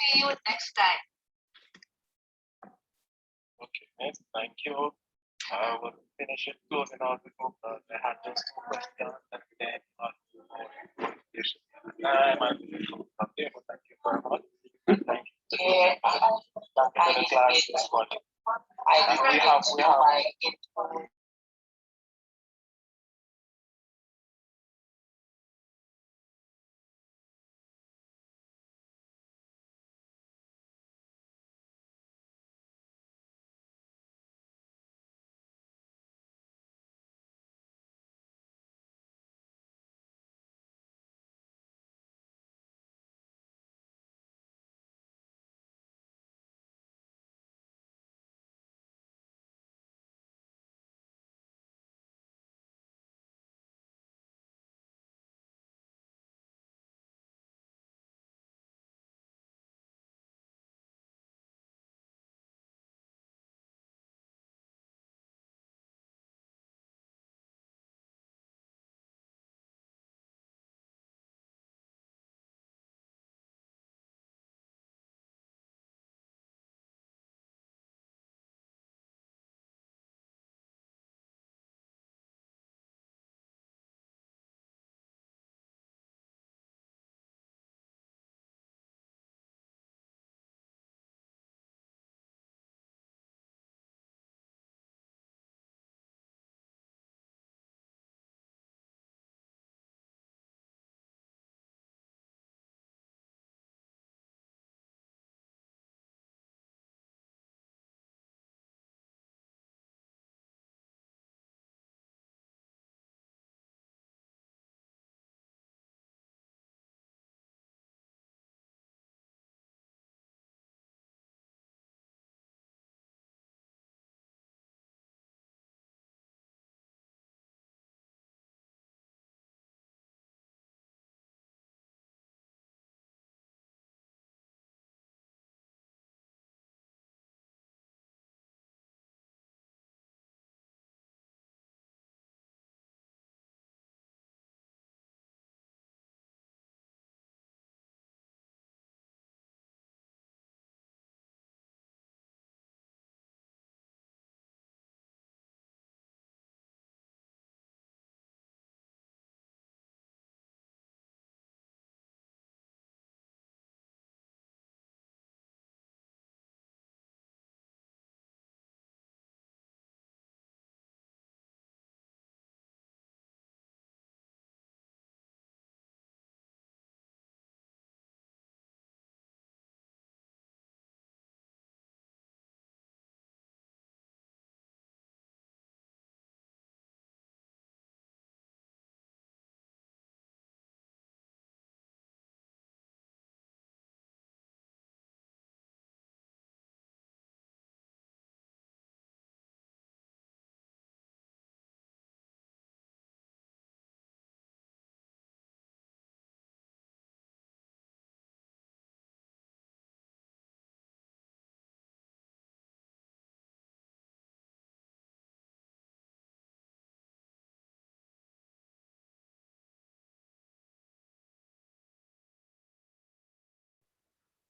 See you next time. Okay, thank you. We'll finish it closing out the book. I had just 2 questions and then on time and okay, but thank you very much. And thank you to the class this morning. And we have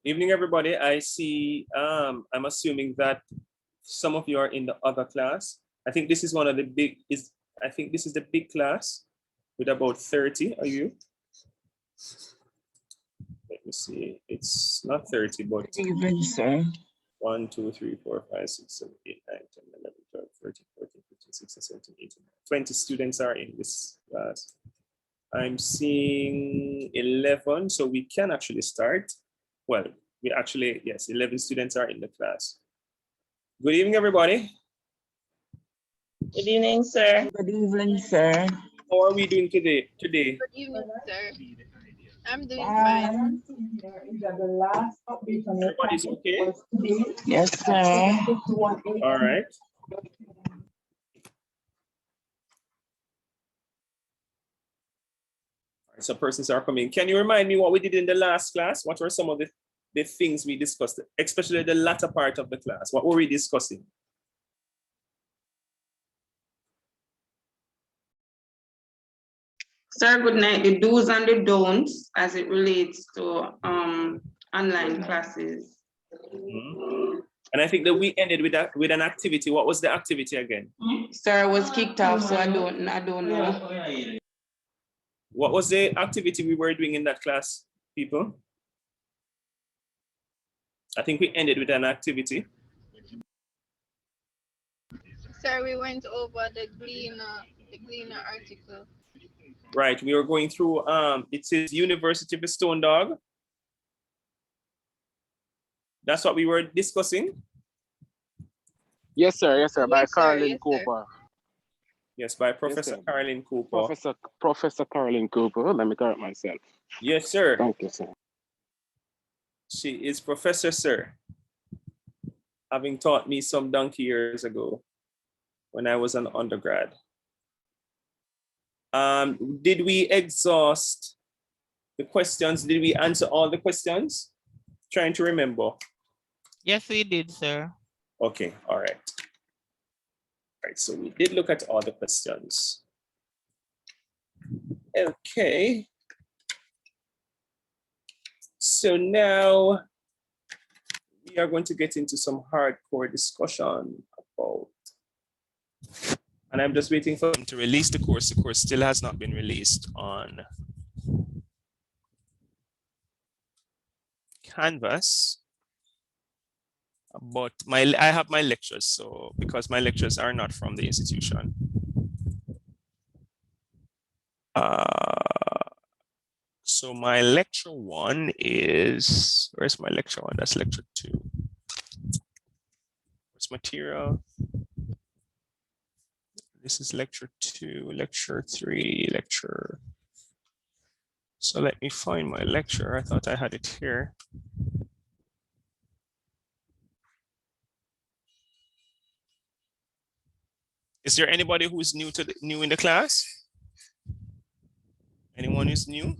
evening, everybody. I see, I'm assuming that some of you are in the other class. I think this is one of the big, I think this is the big class with about 30. Are you? Let me see. It's not 30, but Evening, sir. 1, 2, 3, 4, 5, 6, 7, 8, 9, 10, 11, 12, 13, 14, 15, 16, 17, 18, 20 students are in this class. I'm seeing 11, so we can actually start. Well, we actually, yes, 11 students are in the class. Good evening, everybody. Good evening, sir. Good evening, sir. How are we doing today? Good evening, sir. I'm doing fine. Everybody's okay? Yes, sir. All right. So persons are coming. Can you remind me what we did in the last class? What were some of the things we discussed, especially the latter part of the class? What were we discussing? Sir, good night. The do's and the don'ts as it relates to online classes. Mhm. And I think that we ended with that with an activity. What was the activity again? Sir, I was kicked off, so I don't know. What was the activity we were doing in that class, people? I think we ended with an activity. Sir, we went over the Gleaner article. Right, we were going through, it says University of the Stone Dog. That's what we were discussing. Yes, sir. Yes, sir. By Yes, sir. Caroline Yes, sir. Cooper. Yes, by Professor sir. Caroline Cooper. Professor Caroline Cooper. Let me correct myself. Yes, sir. Thank you, sir. She is Professor, sir. Having taught me some donkey years ago when I was an undergrad. Did we exhaust the questions? Did we answer all the questions? Trying to remember. Yes, we did, sir. Okay, all right. All right, so we did look at all the questions. Okay. So now we are going to get into some hardcore discussion about, and I'm just waiting for them to release the course. The course still has not been released on Canvas. But I have my lectures, so because my lectures are not from the institution. So my lecture 1 is, where's my lecture 1? That's lecture 2. Where's material? This is lecture 2, lecture 3, lecture. So let me find my lecture. I thought I had it here. Is there anybody who's new in the class? Anyone who's new?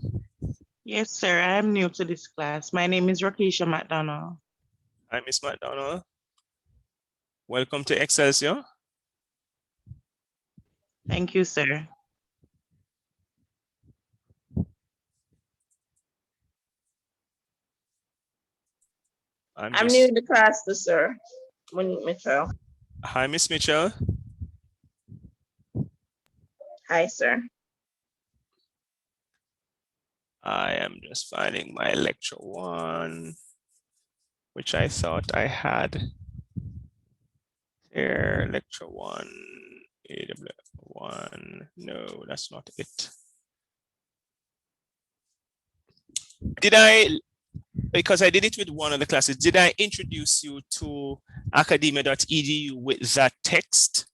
Yes, sir. I am new to this class. My name is Rakisha McDonald. Hi, Miss McDonald. Welcome to Excelsior. Thank you, sir. I'm new to the class, sir. Monique Mitchell. Hi, Miss Mitchell. Hi, sir. I am just finding my lecture 1, which I thought I had here. Lecture 1, AW1. No, that's not it. Did I, because I did it with one of the classes, did I introduce you to academia.edu with that text?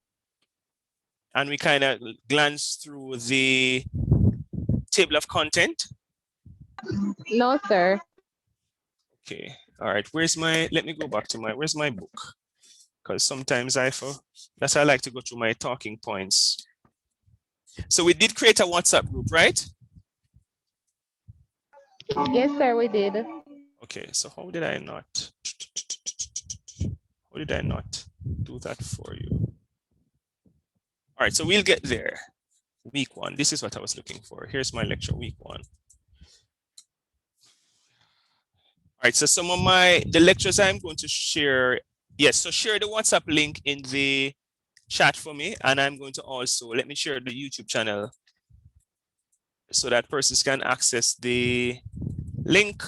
And we kind of glanced through the table of content? No, sir. Okay, all right, where's my, let me go back to my, where's my book? Because sometimes that's why I like to go through my talking points. So we did create a WhatsApp group, right? Yes, sir, we did. Okay, so how did I not do that for you? All right, so we'll get there. Week 1, this is what I was looking for. Here's my lecture, week 1. All right, so some of the lectures I'm going to share. Yes, so share the WhatsApp link in the chat for me. And I'm going to also, let me share the YouTube channel so that persons can access the link.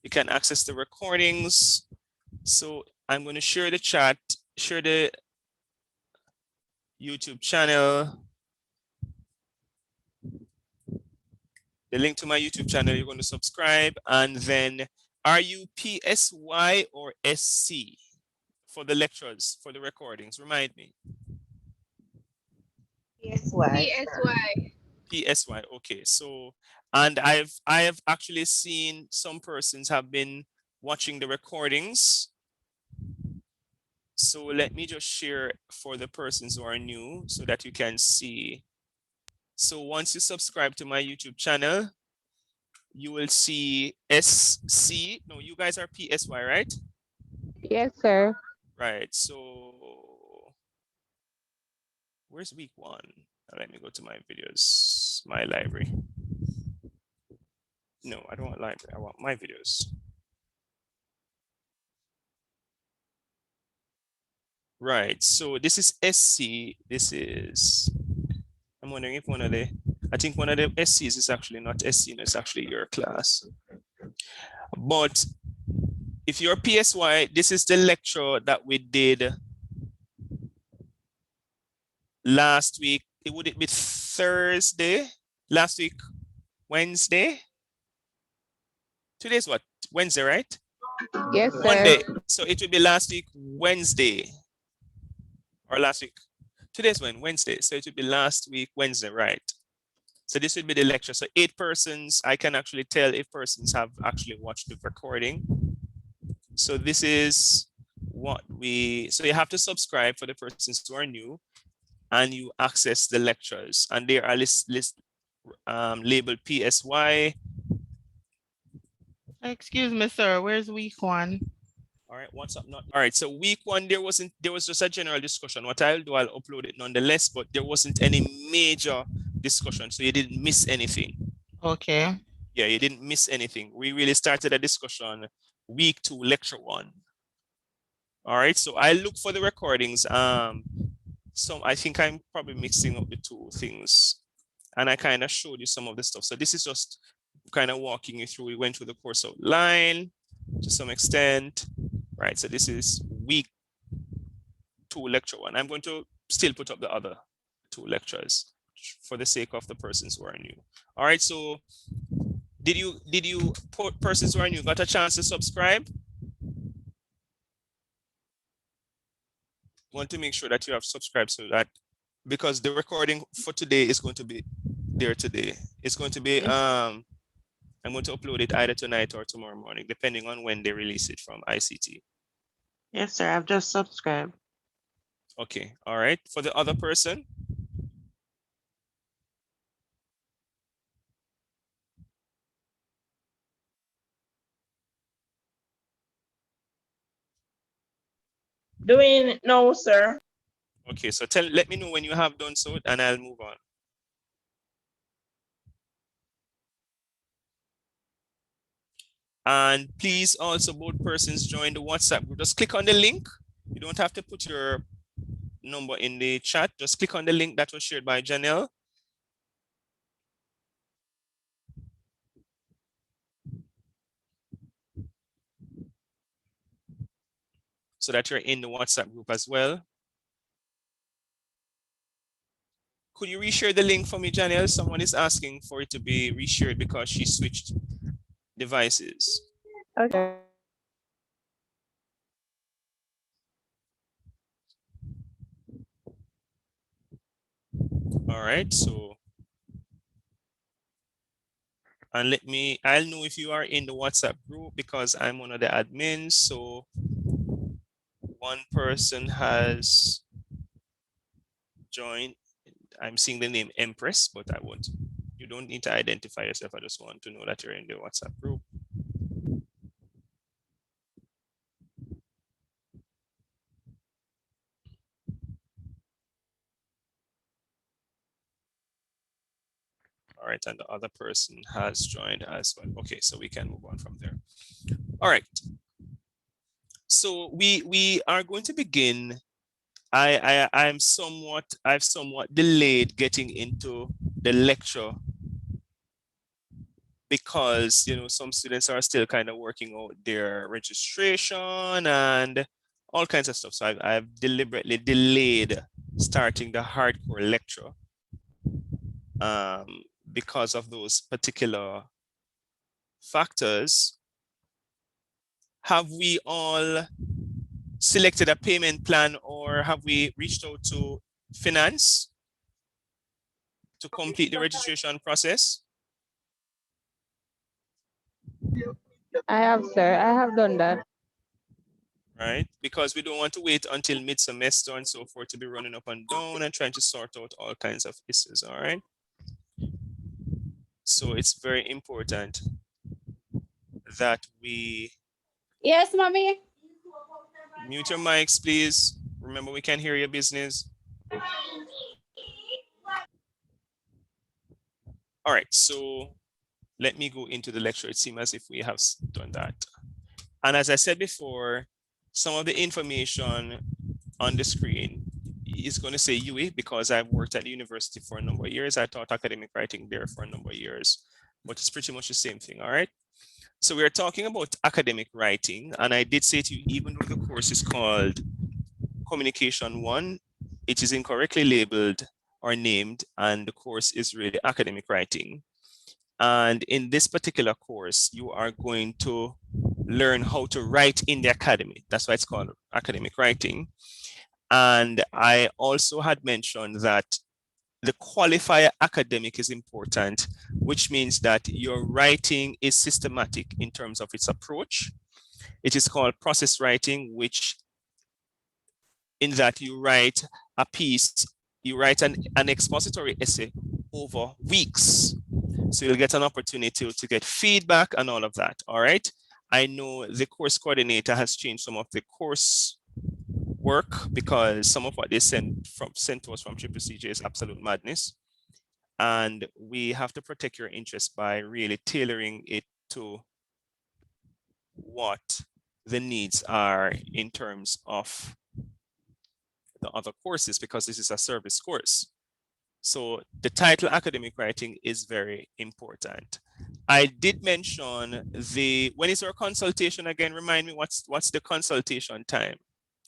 You can access the recordings. So I'm going to share the chat, share the YouTube channel. The link to my YouTube channel, you're going to subscribe, and then are you PSY or SC for the lectures, for the recordings? Remind me. PSY. PSY. Okay. So, and I have actually seen some persons have been watching the recordings. So let me just share for the persons who are new so that you can see. So once you subscribe to my YouTube channel, you will see SC. No, you guys are PSY, right? Yes, sir. Right. So where's week 1? Let me go to my videos, my library. No, I don't want library. I want my videos. Right, so this is SC. This is, I'm wondering if one of the, I think one of the SCs is actually not SC, no, it's actually your class. But if you're PSY, this is the lecture that we did last week. Would it be Thursday? Last week, Wednesday? Today's what? Wednesday, right? Yes, sir. Monday. So it would be last week, Wednesday. Or last week. Today's when? Wednesday. So it would be last week, Wednesday, right? So this would be the lecture. So 8 persons, I can actually tell if persons have actually watched the recording. So this is what so you have to subscribe for the persons who are new, and you access the lectures, and they are labeled PSY. Excuse me, sir. Where's week 1? All right, what's up? Not all right. So week 1, there was just a general discussion. What I'll do, I'll upload it nonetheless, but there wasn't any major discussion, so you didn't miss anything. Okay. Yeah, you didn't miss anything. We really started a discussion week 2, lecture 1. All right, so I look for the recordings. So I think I'm probably mixing up the two things, and I kind of showed you some of the stuff. So this is just kind of walking you through. We went through the course outline to some extent, right? So this is week 2, lecture 1. I'm going to still put up the other 2 lectures for the sake of the persons who are new. All right, so did you persons who are new got a chance to subscribe? Want to make sure that you have subscribed, so that, because the recording for today is going to be there today. It's going to be I'm going to upload it either tonight or tomorrow morning, depending on when they release it from ICT. Yes, sir. I've just subscribed. Okay, all right. For the other person, Doing it now, sir. okay, so let me know when you have done so, and I'll move on. And please also, both persons join the WhatsApp group. Just click on the link. You don't have to put your number in the chat. Just click on the link that was shared by Janelle. So that you're in the WhatsApp group as well. Could you reshare the link for me, Janelle? Someone is asking for it to be reshared because she switched devices. Okay. All right, so, and I'll know if you are in the WhatsApp group because I'm one of the admins. So one person has joined. I'm seeing the name Empress, but you don't need to identify yourself. I just want to know that you're in the WhatsApp group. All right, and the other person has joined as well. Okay, so we can move on from there. All right. So we are going to begin. I've somewhat delayed getting into the lecture because some students are still kind of working out their registration and all kinds of stuff. So I've deliberately delayed starting the hardcore lecture because of those particular factors. Have we all selected a payment plan, or have we reached out to finance to complete the registration process? I have, sir. I have done that. Right, because we don't want to wait until mid-semester and so forth to be running up and down and trying to sort out all kinds of issues. All right, so it's very important that we Yes, mommy. mute your mics, please. Remember, we can't hear your business. All right, so let me go into the lecture. It seems as if we have done that. And as I said before, some of the information on the screen is going to say UA because I've worked at the university for a number of years. I taught academic writing there for a number of years, but it's pretty much the same thing, all right? So we're talking about academic writing, and I did say to you, even though the course is called Communication 1, it is incorrectly labeled or named, and the course is really academic writing. And in this particular course, you are going to learn how to write in the academy. That's why it's called academic writing. And I also had mentioned that the qualifier academic is important, which means that your writing is systematic in terms of its approach. It is called process writing, which in that you write a piece, you write an expository essay over weeks. So you'll get an opportunity to get feedback and all of that, all right? I know the course coordinator has changed some of the course work because some of what they sent to us from CCC is absolute madness. And we have to protect your interest by really tailoring it to what the needs are in terms of the other courses, because this is a service course. So the title academic writing is very important. I did mention when is our consultation again? Remind me, what's the consultation time?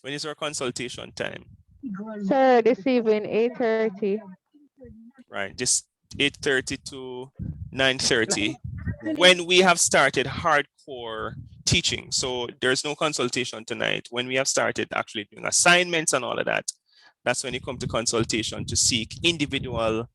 When is our consultation time? Sir, this evening, 8:30. Right, just 8:30 to 9:30 when we have started hardcore teaching. So there's no consultation tonight. When we have started actually doing assignments and all of that, that's when you come to consultation to seek individual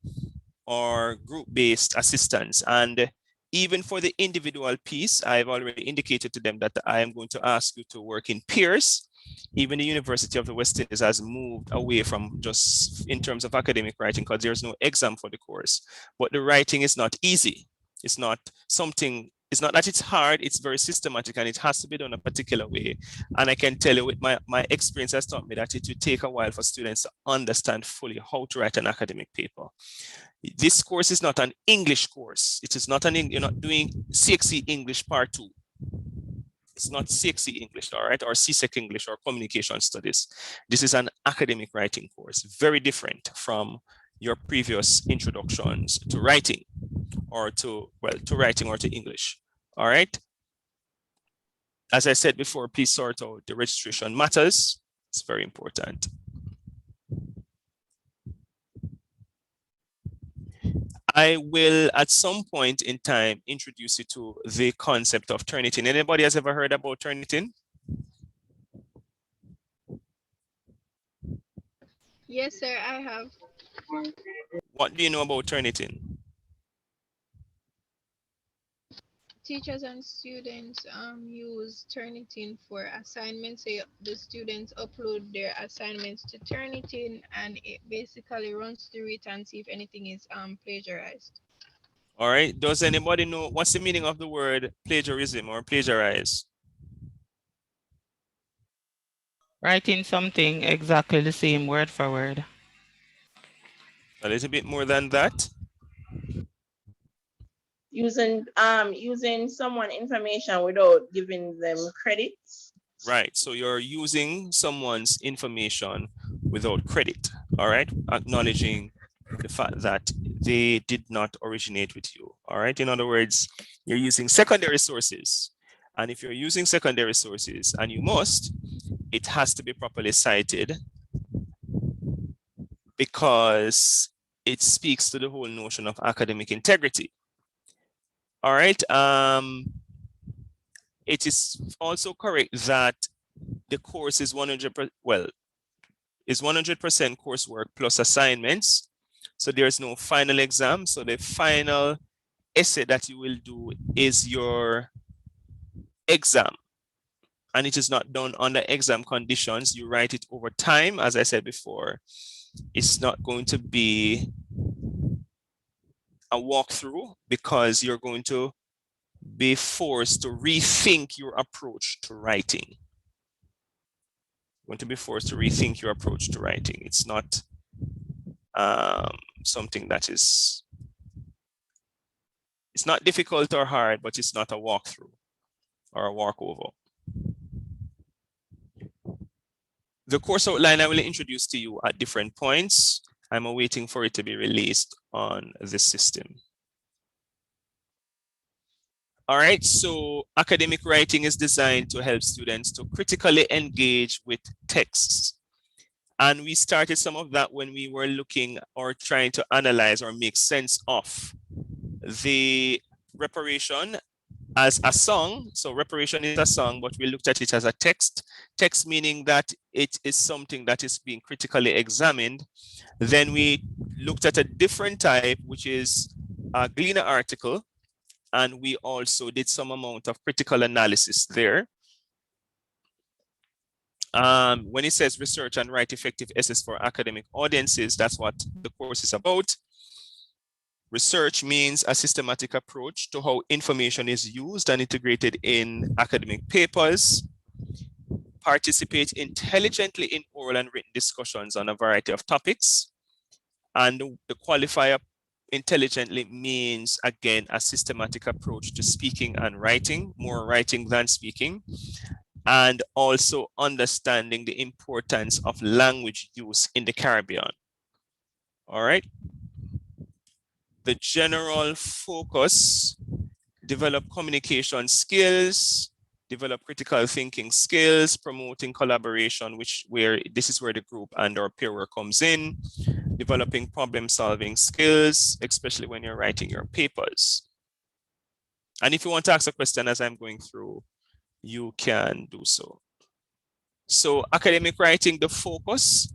or group-based assistance. And even for the individual piece, I've already indicated to them that I am going to ask you to work in peers. Even the University of the West Indies has moved away from just in terms of academic writing because there's no exam for the course. But the writing is not easy. It's not something, it's not that it's hard, it's very systematic and it has to be done a particular way. And I can tell you with my experience has taught me that it will take a while for students to understand fully how to write an academic paper. This course is not an English course. It is not you're not doing CXC English Part 2. It's not CXC English, all right, or CSEC English or Communication Studies. This is an academic writing course, very different from your previous introductions to writing or to writing or to English, all right? As I said before, please sort out the registration matters. It's very important. I will, at some point in time, introduce you to the concept of Turnitin. Anybody has ever heard about Turnitin? Yes, sir, I have. What do you know about Turnitin? Teachers and students use Turnitin for assignments. So the students upload their assignments to Turnitin and it basically runs through it and see if anything is plagiarized. All right. Does anybody know what's the meaning of the word plagiarism or plagiarize? Writing something exactly the same word for word. A little bit more than that. Using someone information without giving them credit. Right. So you're using someone's information without credit. All right. Acknowledging the fact that they did not originate with you. All right. In other words, you're using secondary sources. And if you're using secondary sources, and you must, it has to be properly cited because it speaks to the whole notion of academic integrity. All right. It is also correct that the course is 100%, well, is 100% coursework plus assignments. So there's no final exam. So the final essay that you will do is your exam. And it is not done under exam conditions. You write it over time. As I said before, it's not going to be a walkthrough because you're going to be forced to rethink your approach to writing. You're going to be forced to rethink your approach to writing. It's not something that is, it's not difficult or hard, but it's not a walkthrough or a walkover. The course outline I will introduce to you at different points. I'm awaiting for it to be released on the system. All right, so academic writing is designed to help students to critically engage with texts. And we started some of that when we were looking or trying to analyze or make sense of the reparation as a song. So reparation is a song, but we looked at it as a text. Text meaning that it is something that is being critically examined. Then we looked at a different type, which is a Gleaner article. And we also did some amount of critical analysis there. When it says research and write effective essays for academic audiences, that's what the course is about. Research means a systematic approach to how information is used and integrated in academic papers. Participate intelligently in oral and written discussions on a variety of topics. And the qualifier intelligently means, again, a systematic approach to speaking and writing, more writing than speaking, and also understanding the importance of language use in the Caribbean. All right. The general focus: develop communication skills, develop critical thinking skills, promoting collaboration, this is where the group and our peer work comes in, developing problem solving skills, especially when you're writing your papers. And if you want to ask a question as I'm going through, you can do so. So academic writing, the focus,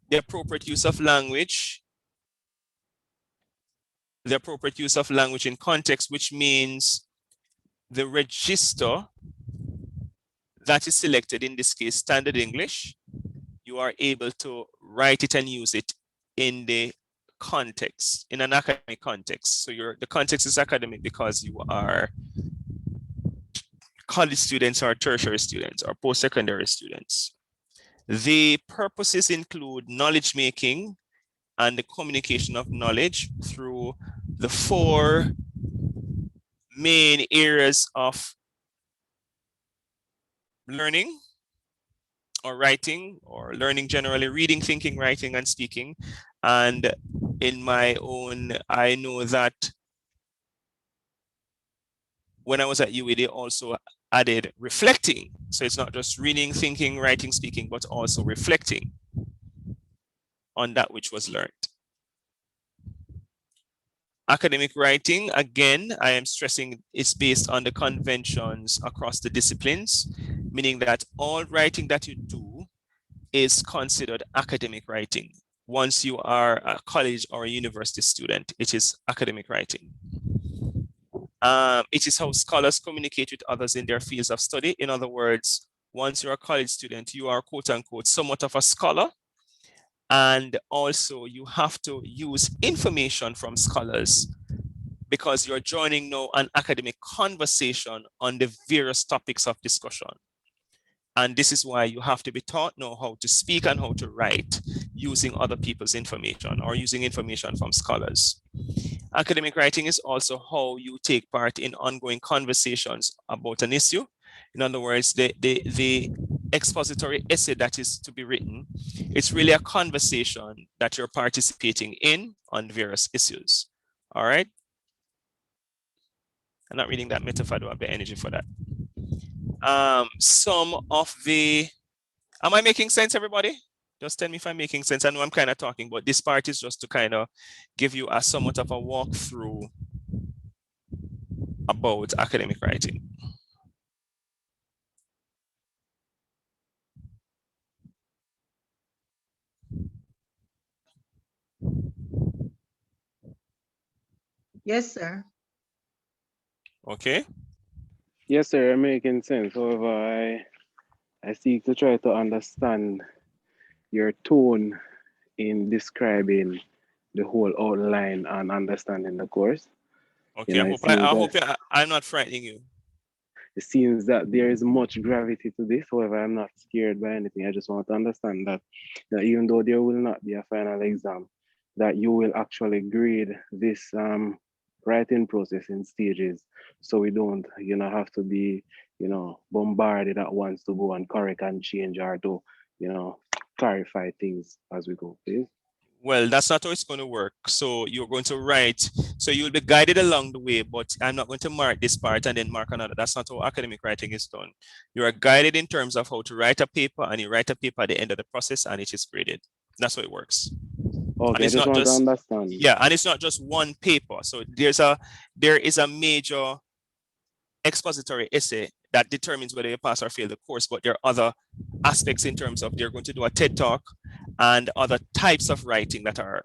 the appropriate use of language, in context, which means the register that is selected, in this case, standard English, you are able to write it and use it in the context, in an academic context. So the context is academic because you are college students or tertiary students or post-secondary students. The purposes include knowledge making and the communication of knowledge through the 4 main areas of learning or writing, or learning generally: reading, thinking, writing, and speaking. And in my own, I know that when I was at UA, they also added reflecting. So it's not just reading, thinking, writing, speaking, but also reflecting on that which was learned. Academic writing, again, I am stressing, is based on the conventions across the disciplines, meaning that all writing that you do is considered academic writing. Once you are a college or a university student, it is academic writing. It is how scholars communicate with others in their fields of study. In other words, once you're a college student, you are, quote unquote, somewhat of a scholar. And also you have to use information from scholars because you're joining now an academic conversation on the various topics of discussion. And this is why you have to be taught now how to speak and how to write using other people's information or using information from scholars. Academic writing is also how you take part in ongoing conversations about an issue. In other words, the expository essay that is to be written, it's really a conversation that you're participating in on various issues. All right. I'm not reading that metaphor, I don't have the energy for that. Some of the, am I making sense, everybody? Just tell me if I'm making sense. I know I'm kind of talking, but this part is just to kind of give you a somewhat of a walkthrough about academic writing. Yes, sir. Okay. Yes, sir, you're making sense. However, I seek to try to understand your tone in describing the whole outline and understanding the course. Okay, You know, I hope I'm not frightening you. It seems that there is much gravity to this. However, I'm not scared by anything. I just want to understand that even though there will not be a final exam, that you will actually grade this writing process in stages, so we don't, have to be, bombarded at once to go and correct and change or to, clarify things as we go, please. Well, that's not how it's going to work. So you're going to write, so you'll be guided along the way, but I'm not going to mark this part and then mark another. That's not how academic writing is done. You are guided in terms of how to write a paper, and you write a paper at the end of the process and it is graded. That's how it works. Okay, and it's I just not want to just, understand. yeah, and it's not just one paper. So there is a major expository essay that determines whether you pass or fail the course, but there are other aspects in terms of they're going to do a TED talk and other types of writing that are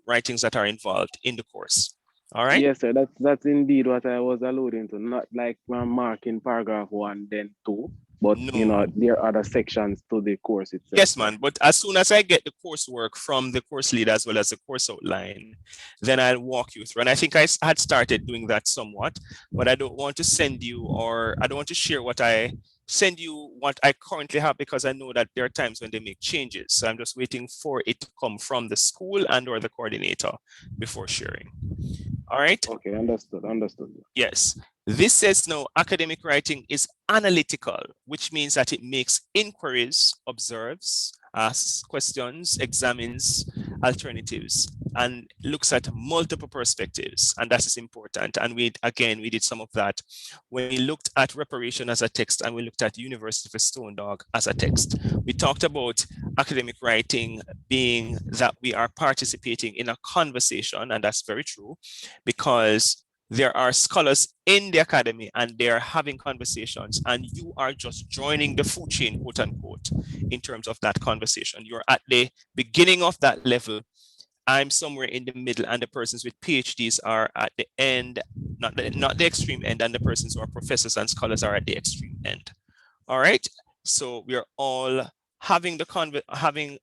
writings that are involved in the course. All right. Yes, sir. That's indeed what I was alluding to. Not like marking paragraph 1, then 2, but No. there are other sections to the course itself. Yes, man. But as soon as I get the coursework from the course lead as well as the course outline, then I'll walk you through. And I think I had started doing that somewhat, but I don't want to send you, or I don't want to share what I send you what I currently have, because I know that there are times when they make changes. So I'm just waiting for it to come from the school and or the coordinator before sharing. All right. Okay, understood. Yes. This says now academic writing is analytical, which means that it makes inquiries, observes, asks questions, examines alternatives, and looks at multiple perspectives. And that is important. And we did some of that when we looked at reparation as a text and we looked at University of Stone Dog as a text. We talked about academic writing being that we are participating in a conversation, and that's very true, because there are scholars in the academy and they're having conversations, and you are just joining the food chain, quote unquote, in terms of that conversation. You're at the beginning of that level. I'm somewhere in the middle, and the persons with PhDs are at the end, not the extreme end, and the persons who are professors and scholars are at the extreme end. All right. So we're all having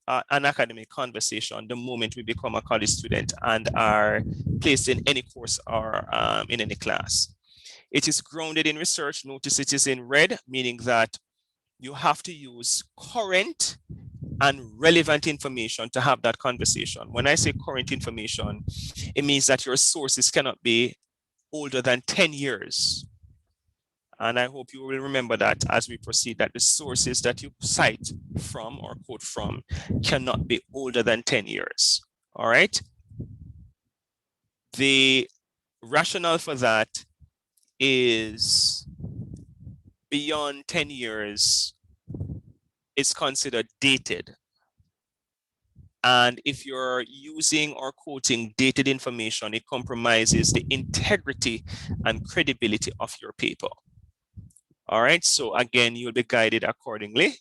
an academic conversation the moment we become a college student and are placed in any course or in any class. It is grounded in research. Notice it is in red, meaning that you have to use current and relevant information to have that conversation. When I say current information, it means that your sources cannot be older than 10 years. And I hope you will remember that as we proceed, that the sources that you cite from or quote from cannot be older than 10 years. All right. The rationale for that is beyond 10 years is considered dated. And if you're using or quoting dated information, it compromises the integrity and credibility of your paper. All right, so again, you'll be guided accordingly.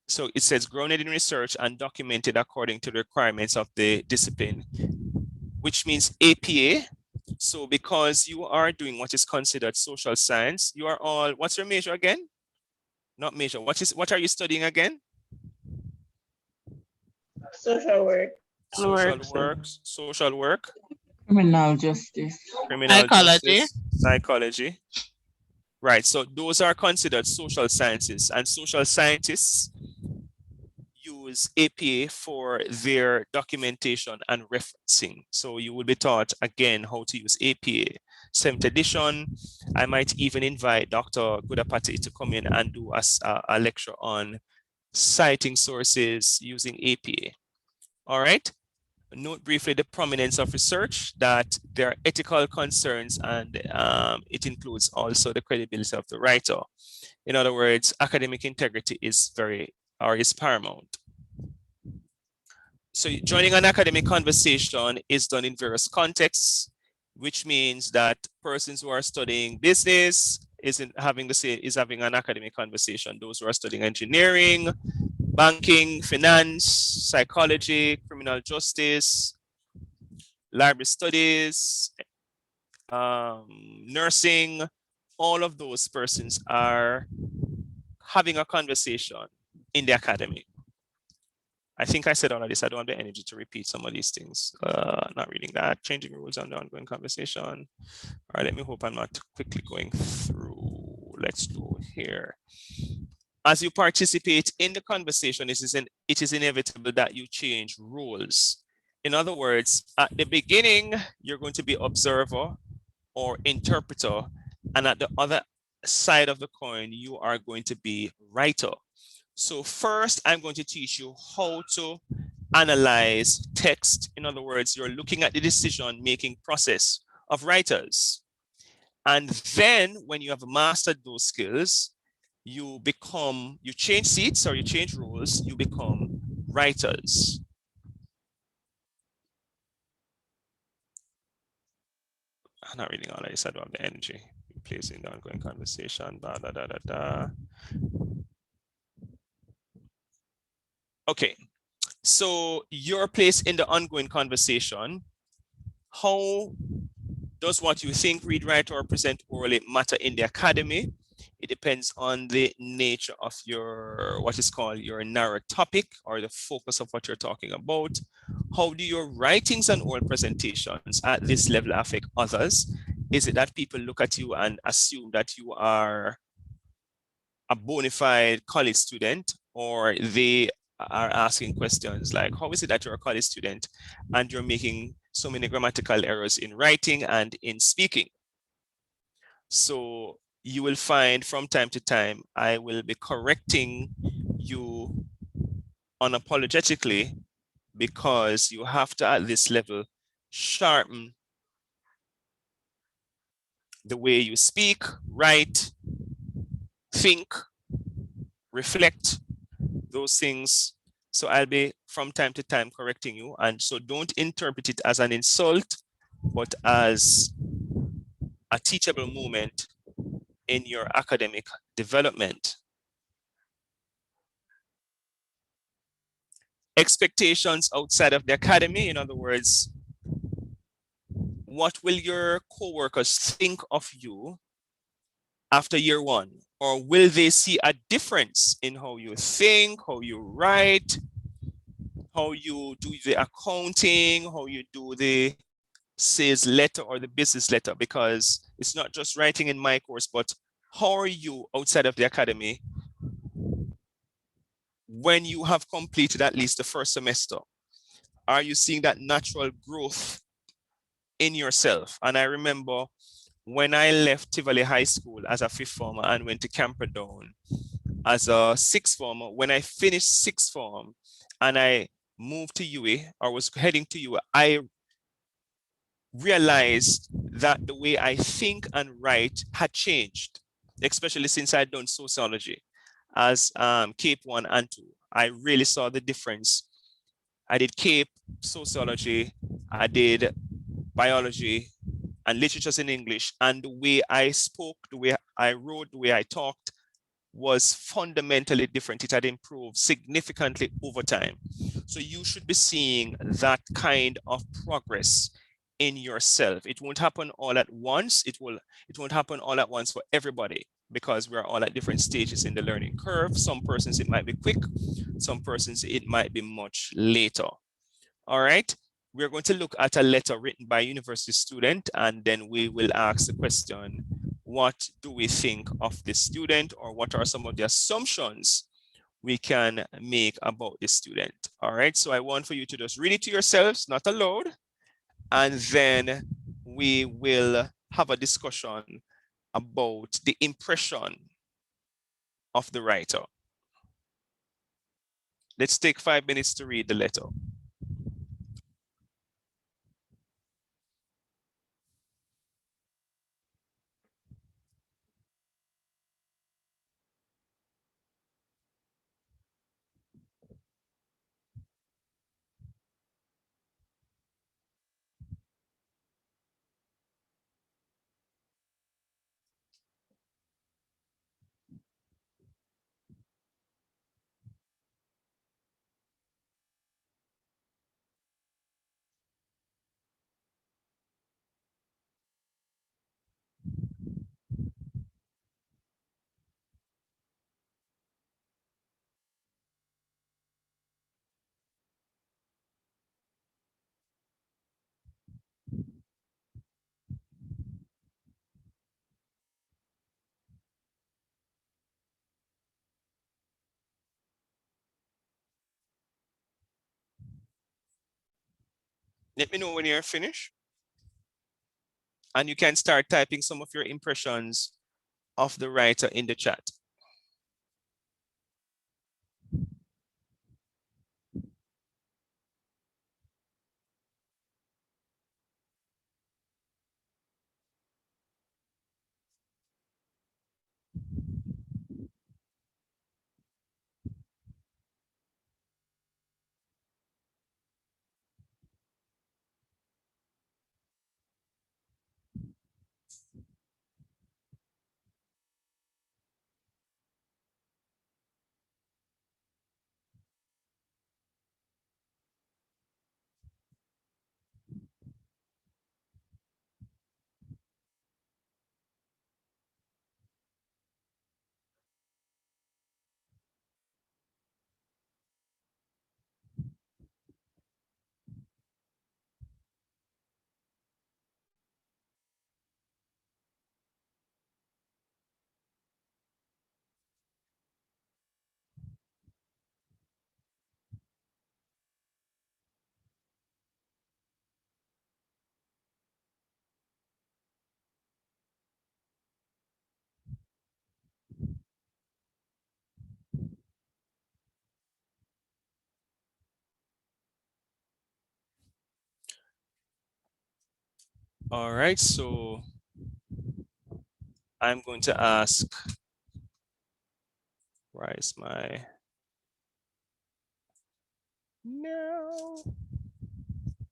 So it says grounded in research and documented according to the requirements of the discipline, which means APA. So because you are doing what is considered social science, you are all, what's your major again? Not major, what are you studying again? Social work. Social work. Criminal justice. Psychology. Right, so those are considered social sciences, and social scientists use APA for their documentation and referencing. So you will be taught again how to use APA. 7th edition, I might even invite Dr. Gudapati to come in and do a lecture on citing sources using APA. All right. Note briefly the prominence of research, that there are ethical concerns, and it includes also the credibility of the writer. In other words, academic integrity is paramount. So joining an academic conversation is done in various contexts, which means that persons who are studying business is having an academic conversation. Those who are studying engineering, banking, finance, psychology, criminal justice, library studies, nursing, all of those persons are having a conversation in the academy. I think I said all of this. I don't have the energy to repeat some of these things. Not reading that. Changing rules on the ongoing conversation. All right, let me hope I'm not quickly going through. Let's go here. As you participate in the conversation, it is inevitable that you change roles. In other words, at the beginning, you're going to be observer or interpreter, and at the other side of the coin, you are going to be writer. So first, I'm going to teach you how to analyze text. In other words, you're looking at the decision-making process of writers. And then when you have mastered those skills, you change seats or you change roles, you become writers. I'm not reading all that. I said about the energy. Placing the ongoing conversation, da, da, da, da, da. Okay, so your place in the ongoing conversation, how does what you think, read, write, or present orally matter in the academy? It depends on the nature of your, what is called your narrow topic or the focus of what you're talking about. How do your writings and oral presentations at this level affect others? Is it that people look at you and assume that you are a bona fide college student, or they are asking questions like, how is it that you're a college student and you're making so many grammatical errors in writing and in speaking? So you will find from time to time, I will be correcting you unapologetically, because you have to, at this level, sharpen the way you speak, write, think, reflect, those things. So I'll be from time to time correcting you. And so don't interpret it as an insult, but as a teachable moment in your academic development. Expectations outside of the academy, in other words, what will your coworkers think of you after year one? Or will they see a difference in how you think, how you write, how you do the accounting, how you do the sales letter or the business letter? Because it's not just writing in my course, but how are you outside of the academy when you have completed at least the first semester? Are you seeing that natural growth in yourself? And I remember when I left Tivoli High School as a fifth former and went to Camperdown as a sixth former, when I finished sixth form and I moved to UA or was heading to UA, I realized that the way I think and write had changed, especially since I'd done sociology as CAPE 1 and 2. I really saw the difference. I did CAPE, sociology, I did biology and literatures in English, and the way I spoke, the way I wrote, the way I talked was fundamentally different. It had improved significantly over time. So you should be seeing that kind of progress in yourself. It won't happen all at once. It won't happen all at once for everybody, because we're all at different stages in the learning curve. Some persons it might be quick, some persons it might be much later. All right. We're going to look at a letter written by a university student, and then we will ask the question, what do we think of this student, or what are some of the assumptions we can make about this student? All right, so I want for you to just read it to yourselves, not aloud, and then we will have a discussion about the impression of the writer. Let's take 5 minutes to read the letter. Let me know when you're finished. And you can start typing some of your impressions of the writer in the chat. All right, so I'm going to ask, where is my, no,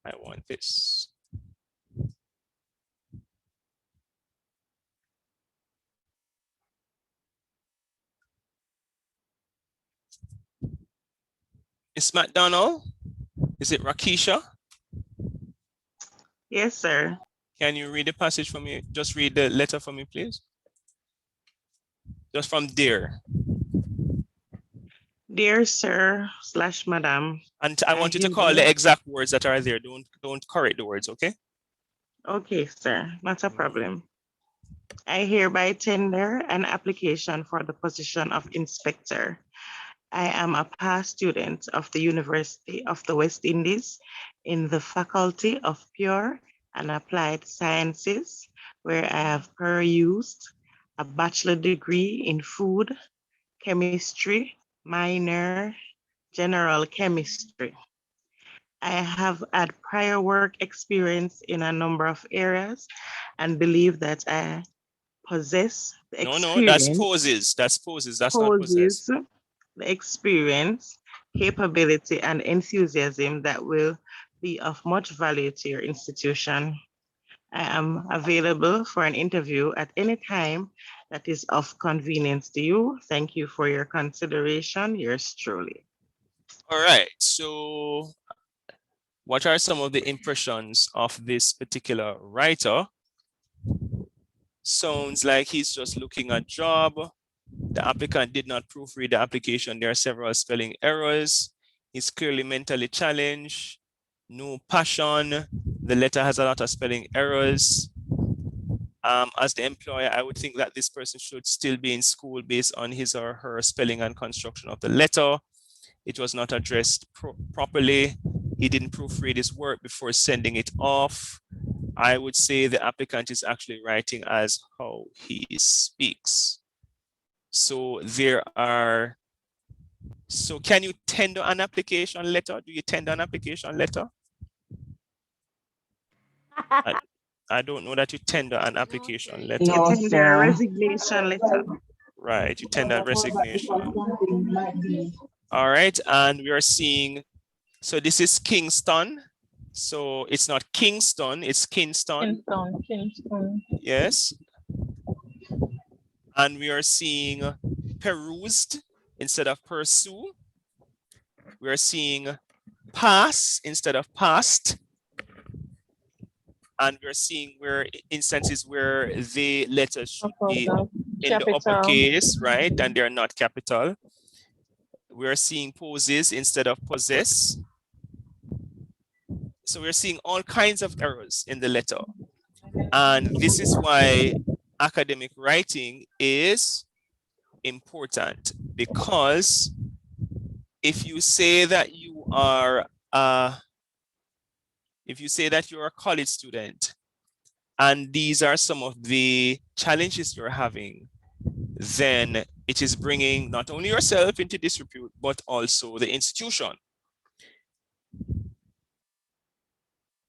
I want this. Miss McDonald, is it Rakisha? Yes, sir. Can you read the passage for me? Just read the letter for me, please. Just from dear. Dear sir / madam. And I want you to call the exact words that are there. Don't correct the words, okay? Okay, sir. Not a problem. I hereby tender an application for the position of inspector. I am a past student of the University of the West Indies in the Faculty of Pure and Applied Sciences, where I have perused a bachelor degree in food, chemistry, minor, general chemistry. I have had prior work experience in a number of areas and believe that I possess the No, that's experience. poses. That's poses. That's not possess. The experience, capability, and enthusiasm that will be of much value to your institution. I am available for an interview at any time that is of convenience to you. Thank you for your consideration. Yours truly. All right, so what are some of the impressions of this particular writer? Sounds like he's just looking at job. The applicant did not proofread the application. There are several spelling errors. He's clearly mentally challenged. No passion. The letter has a lot of spelling errors. As the employer, I would think that this person should still be in school based on his or her spelling and construction of the letter. It was not addressed properly. He didn't proofread his work before sending it off. I would say the applicant is actually writing as how he speaks. So can you tender an application letter? Do you tender an application letter? I don't know that you tender an application letter. No, You tender sir. a resignation letter. Right, you tender a resignation. All right, and we are seeing, so this is Kingston. So it's not Kingston, it's Kingston. Kingston. Yes. And we are seeing perused instead of pursue. We are seeing pass instead of past. And we're seeing where instances where the letters should be in the uppercase, right? And they're not capital. We're seeing poses instead of possess. So we're seeing all kinds of errors in the letter. And this is why academic writing is important, because if you say that you are a college student and these are some of the challenges you're having, then it is bringing not only yourself into disrepute, but also the institution.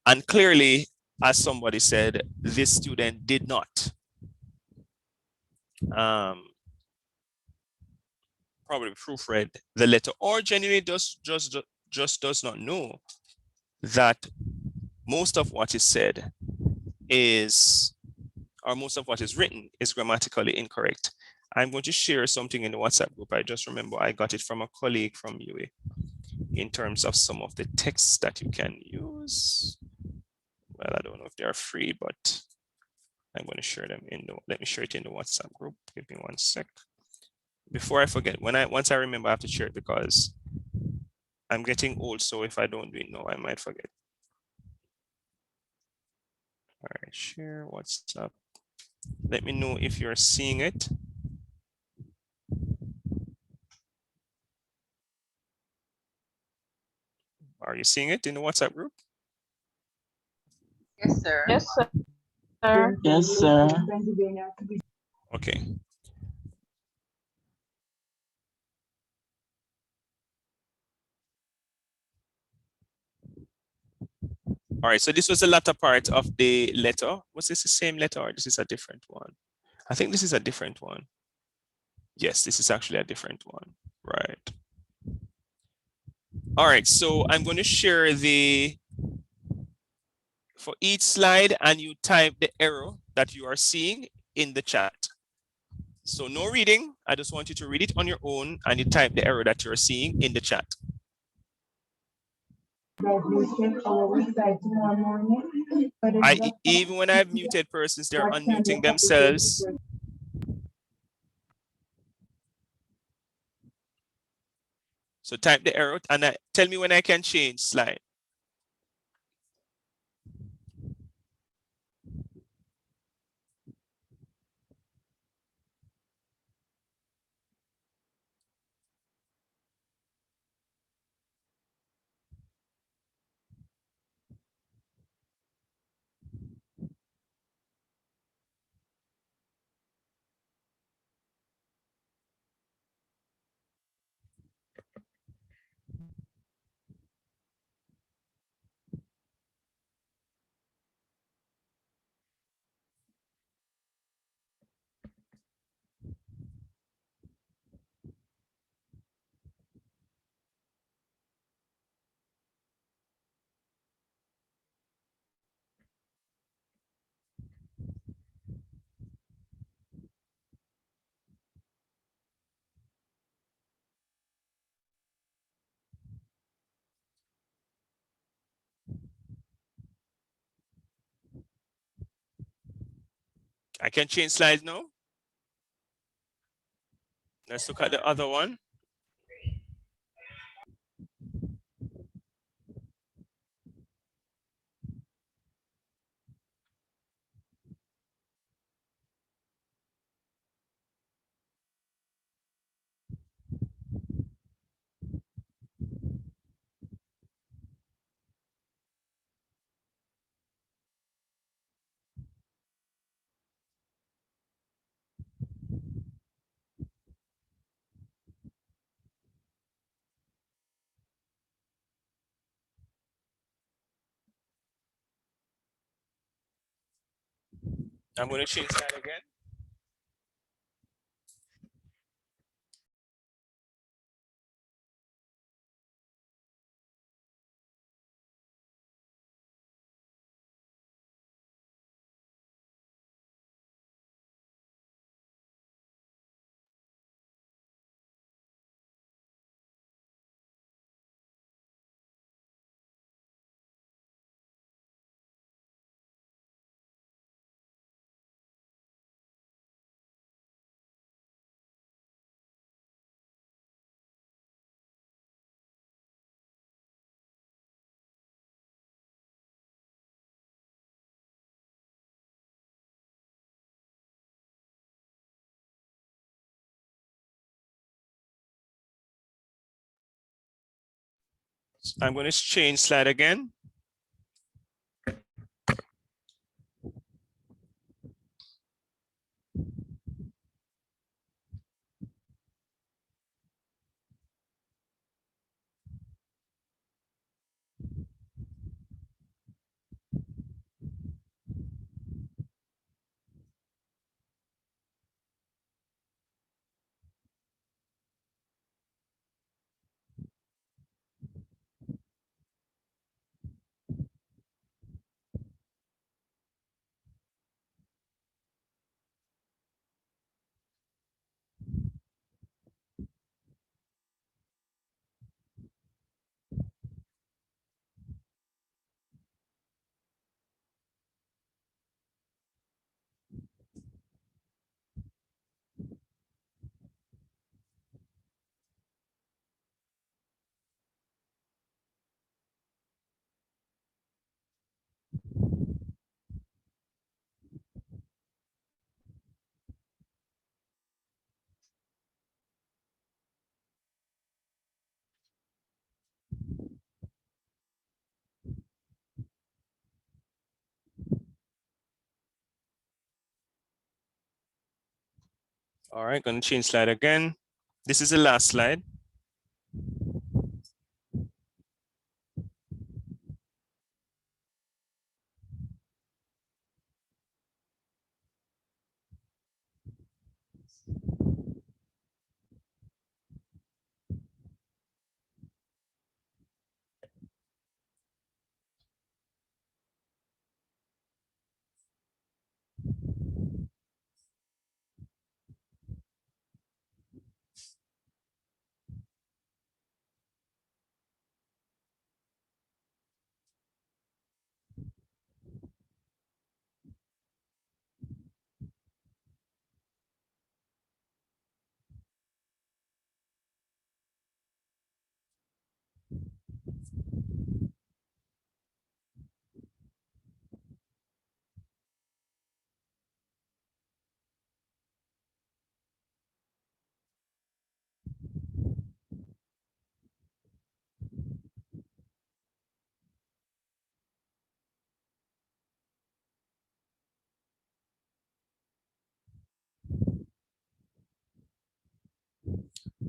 And clearly, as somebody said, this student did not probably proofread the letter, or genuinely just does not know that most of what is said is, or most of what is written is grammatically incorrect. I'm going to share something in the WhatsApp group. I just remember I got it from a colleague from UA in terms of some of the texts that you can use. Well, I don't know if they are free, but I'm going to share them let me share it in the WhatsApp group. Give me 1 sec. Before I forget, once I remember, I have to share it because I'm getting old. So if I don't do it now, I might forget. All right, share WhatsApp. Let me know if you're seeing it. Are you seeing it in the WhatsApp group? Yes, sir. Yes, sir. Yes, sir. Okay. All right, so this was the latter part of the letter. Was this the same letter or this is a different one? I think this is a different one. Yes, this is actually a different one, right? All right, so I'm going to share for each slide and you type the error that you are seeing in the chat. So no reading, I just want you to read it on your own and you type the error that you're seeing in the chat. Even when I've muted persons, they're unmuting themselves. So type the error and tell me when I can change slide. I can change slides now. Let's look at the other one. I'm going to change slide again. I'm going to change slide again. All right, going to change slide again. This is the last slide.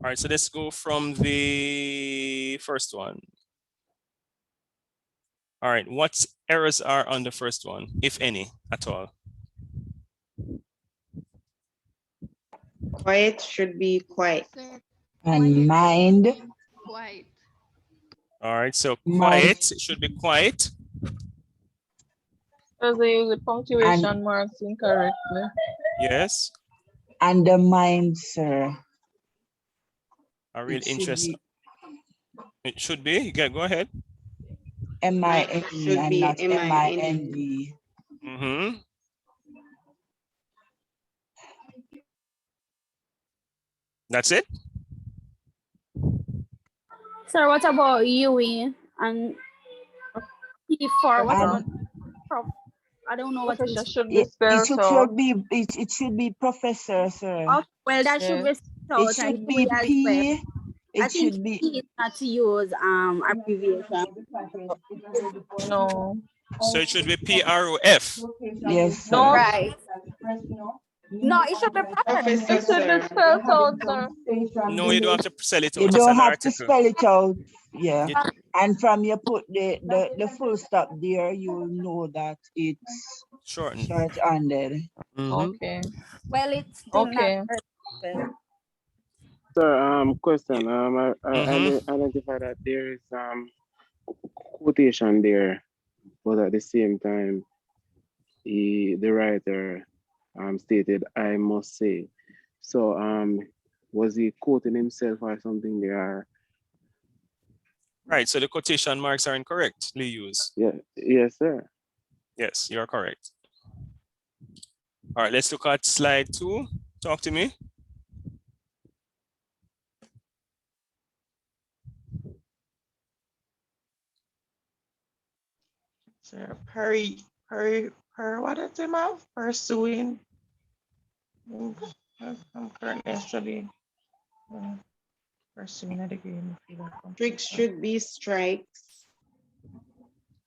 All right, so let's go from the first one. All right, what errors are on the first one, if any, at all? Quiet should be quiet. Sir, And mind, quiet. All right, so mind, quiet should be quiet. Because they use the punctuation marks incorrectly. Yes. and the mind, sir. A real It should interest. be It should be. You can go ahead. M-I-N-E Should and be not M-I-N-D. M-I-N-D. Mm-hmm. That's it. Sir, what about UE and P4? What about prop? I don't know what it Professor is. should be It spelled out. should be professor, sir. Oh, well, that should be Yes. spelled It out and should UE be as well. P. I It think should be. P is not to use abbreviation. No. So it should be PROF. Yes, sir. No, Right. No, it should be proper. it Professor, should be sir. spelled out, sir. No, you don't have to spell it You out as don't an have to article. spell it out. Yeah. You- And from you put the full stop there, you'll know that it's Shorten. short-handed. Mhm. Okay. Well, it's still Okay. not. Well, Sir, question. I Mhm. identify that there is quotation there, but at the same time, the writer stated, "I must say." So was he quoting himself or something there? Right. So the quotation marks are incorrectly used. Yeah, yes, sir. Yes, you're correct. All right. Let's look at slide 2. Talk to me. Sir, what is the mouth? Pursuing. I'm currently studying. Pursuing a degree in the field of computer Tricks should be strikes.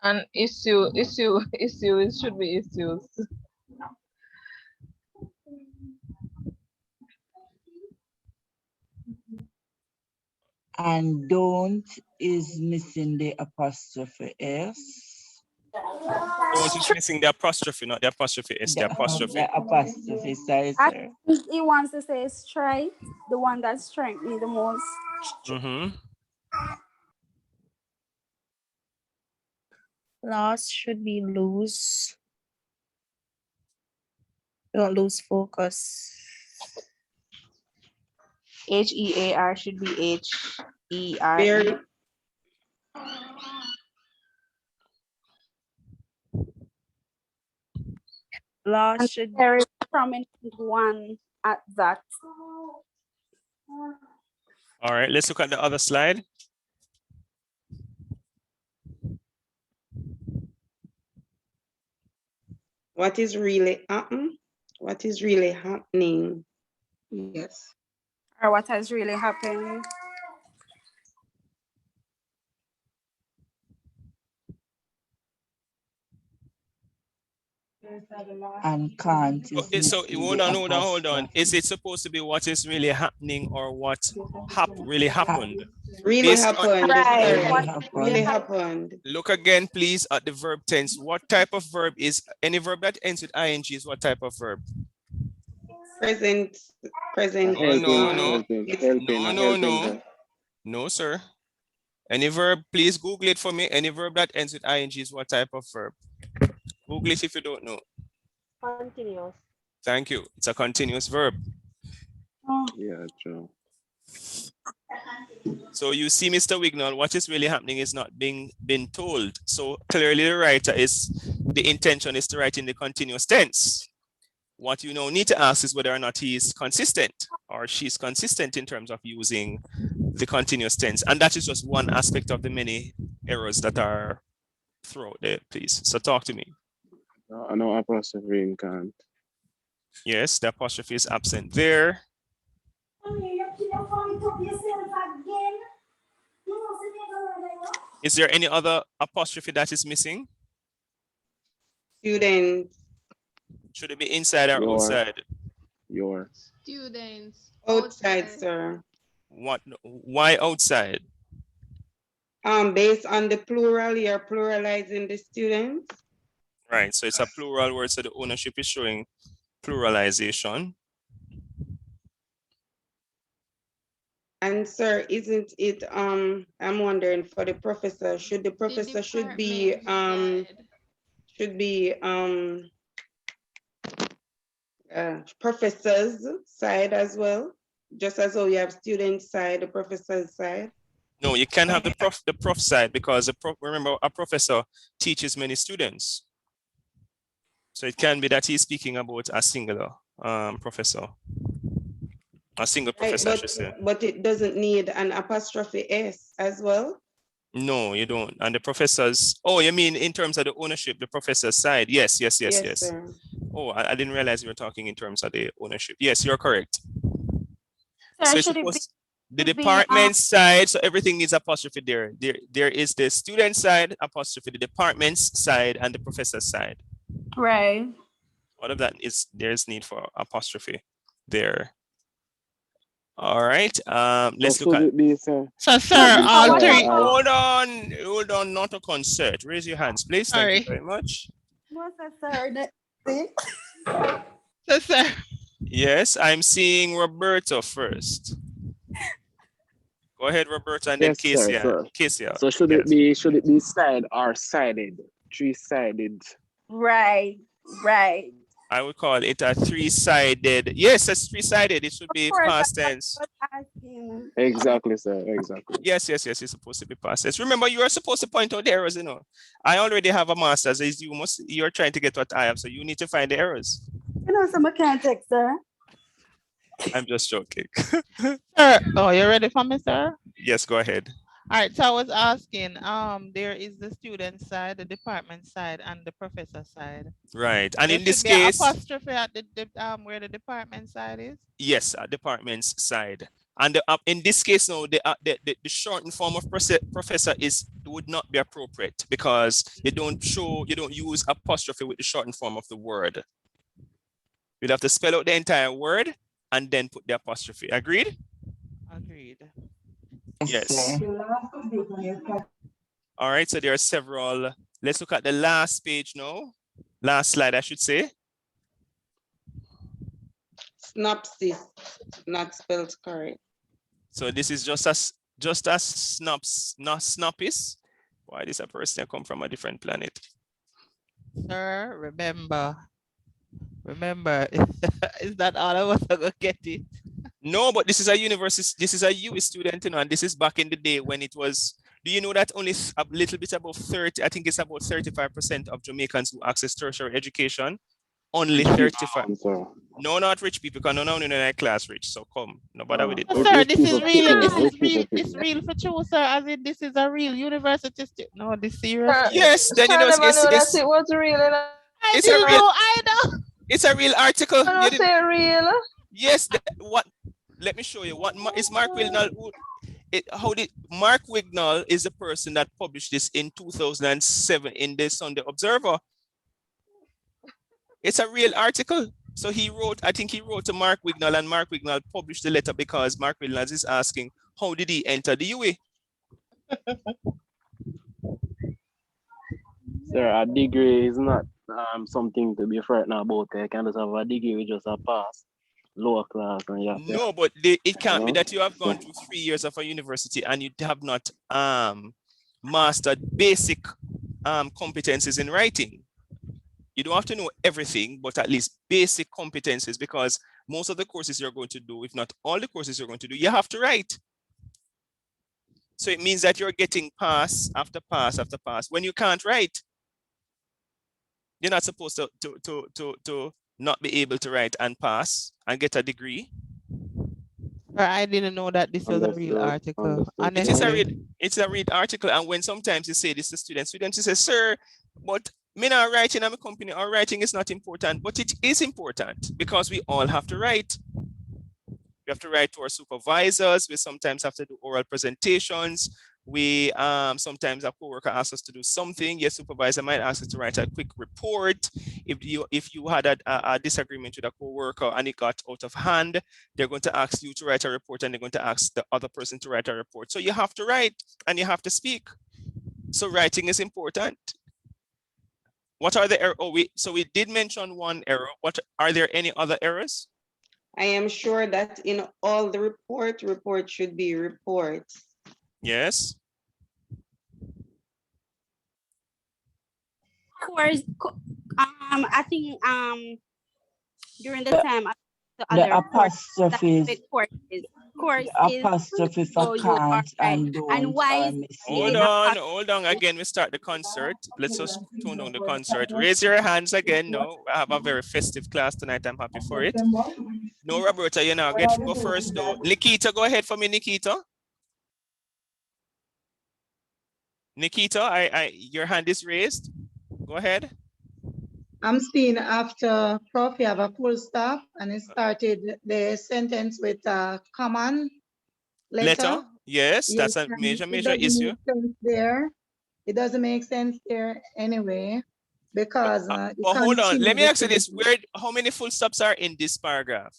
And issue, it should be issues. And don't is missing the apostrophe S. Don't is missing the apostrophe, not the apostrophe S, the apostrophe. The apostrophe, sorry, I sir. think he wants to say strike, the one that strike me the most. Mm-hmm. Loss should be lose. Don't lose focus. HEAR should be HERE. Very Loss And should there is a prominent one at that. All right, let's look at the other slide. what is really happening? What is really happening? Yes. Or what has really happened. And can't is Okay, so missing hold the on. Hold on. apostrophe. Is it supposed to be what is really happening or what really happened? Really Based on- happened. Right. Sorry. What Really happened. Look again, please, at the verb tense. What type of verb is any verb that ends with ing is what type of verb? Present Present. No. No, sir. Any verb, please Google it for me. Any verb that ends with ing is what type of verb? Google it if you don't know. Continuous. Thank you. It's a continuous verb. Yeah, true. So you see, Mr. Wignall, what is really happening is not being told. So clearly the intention is to write in the continuous tense. What you now need to ask is whether or not he is consistent or she's consistent in terms of using the continuous tense. And that is just one aspect of the many errors that are throughout there, please. So talk to me. No apostrophe in can't. Yes, the apostrophe is absent there. Is there any other apostrophe that is missing? Student. Should it be inside or outside? Your. Students. Outside, sir. What? Why outside? Based on the plural, you're pluralizing the students. Right, so it's a plural word, so the ownership is showing pluralization. And sir, isn't it, I'm wondering for the professor, should the professor should be professor's side as well? Just as though you have student side, the professor's side? No, you can have the prof side because remember a professor teaches many students. So it can be that he's speaking about a singular professor. A single professor, I should say. But it doesn't need an apostrophe S as well? No, you don't. And the professors, oh, you mean in terms of the ownership, the professor's side? Yes. Sir. Oh, I didn't realize you were talking in terms of the ownership. Yes, you're correct. Sir, So the department side, so everything needs apostrophe there. There is the student side, apostrophe, the department's side, and the professor's side. Right. All of that is, there's need for apostrophe there. All right. Let's look at this. So sir, all three. Hold on, not a concert. Raise your hands, please. Thank you very much. So, sir. Yes, I'm seeing Roberto first. Go ahead, Roberto, and then Kesia. So should it be side or sided? Three-sided. Right. I would call it a three-sided. Yes, it's three-sided. It should be past tense. Exactly, sir. Exactly. Yes. It's supposed to be past tense. Remember, you are supposed to point out the errors. I already have a master's. You're trying to get what I have, so you need to find the errors. So I can't text, sir. I'm just joking. Sir, oh, you ready for me, sir? Yes, go ahead. All right, so I was asking, there is the student side, the department side, and the professor side. Right, and there in this should be an case, apostrophe at where the department side is. Yes, department's side, and in this case, no, the shortened form of professor would not be appropriate because you don't use apostrophe with the shortened form of the word. You'd have to spell out the entire word and then put the apostrophe. Agreed? Agreed. Yes. All right, so there are several. Let's look at the last page now. Last slide, I should say. Synopsis, not spelled correct. So this is just as snopis. Why this a person that come from a different planet? Sir, remember, is that all of us are gonna get it? No, but this is a university, this is a UE student, and this is back in the day when it was, do you know that only a little bit above 30, I think it's about 35% of Jamaicans who access tertiary education? Only 35. No, not rich people, because no in that class rich, so come, no bother with it. Sir, this is real for true, sir, as in this is a real university student. No, this serious. Yes, then you know, it was real. It's a real, I know. It's a real article. I don't say real. Yes, let me show you. What is Mark Wignall? Mark Wignall is the person that published this in 2007 in the Sunday Observer. It's a real article. So I think he wrote to Mark Wignall, and Mark Wignall published the letter because Mark Wignall is asking, how did he enter the UE? Sir, a degree is not something to be frightened about. You can just have a degree with just a pass. lower class and you have to, No, but it can't be no? that you have So, gone through 3 years of a university and you have not mastered basic competencies in writing. You don't have to know everything, but at least basic competencies, because most of the courses you're going to do, if not all the courses you're going to do, you have to write. So it means that you're getting pass after pass after pass. When you can't write, you're not supposed to not be able to write and pass and get a degree. I didn't know that this was a real understood, article. understood. It's a read article, and when sometimes you say this to students you say, sir, but me not writing in my company, or writing is not important, but it is important because we all have to write. We have to write to our supervisors. We sometimes have to do oral presentations. We sometimes a coworker asks us to do something. Your supervisor might ask us to write a quick report. If you had a disagreement with a coworker and it got out of hand, they're going to ask you to write a report, and they're going to ask the other person to write a report. So you have to write and you have to speak. So writing is important. What are the errors? So we did mention one error. What are there any other errors? I am sure that in all the report should be reports. Yes. Course, I think during the time the other apostrophes, courses, apostrophe for so you are can't and right. don't And why Hold on. Again, we start the concert. Let's just tone down the concert. Raise your hands again. No, I have a very festive class tonight. I'm happy for it. No, Roberta, you know, go first though. Nikita, go ahead for me, Nikita. Nikita, your hand is raised. Go ahead. I'm seeing after Prof, you have a full stop, and it started the sentence with a common letter. Yes, that's a major issue. There, it doesn't make sense there anyway, because but hold on, let me ask you this: how many full stops are in this paragraph?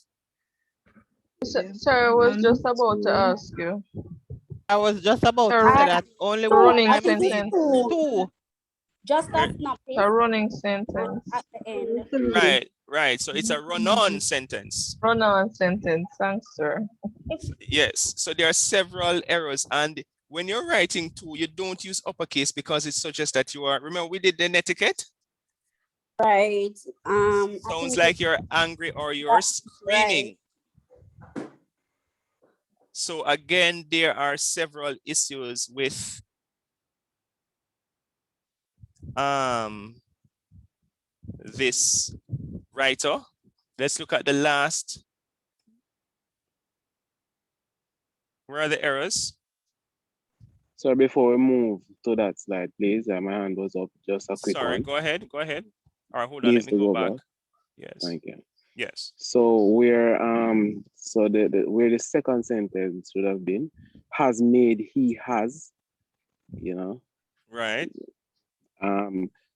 Sir, I was just about to ask you. I was just about to say that only running one sentence. two. Just that not a running sentence at the end. Right. So it's a run-on sentence. Run-on sentence. Thanks, sir. Yes. So there are several errors, and when you're writing two, you don't use uppercase because it suggests that you are. Remember, we did the etiquette. Right. Sounds like you're angry or you're screaming. Right. So again, there are several issues with this writer. Let's look at the last. Where are the errors? So before we move to that slide, please, my hand was up, just a quick one. Sorry, go ahead. All right, hold on, let me go back. Yes. Thank you. Yes. So where where the second sentence should have been, has made, he has, you know. Right.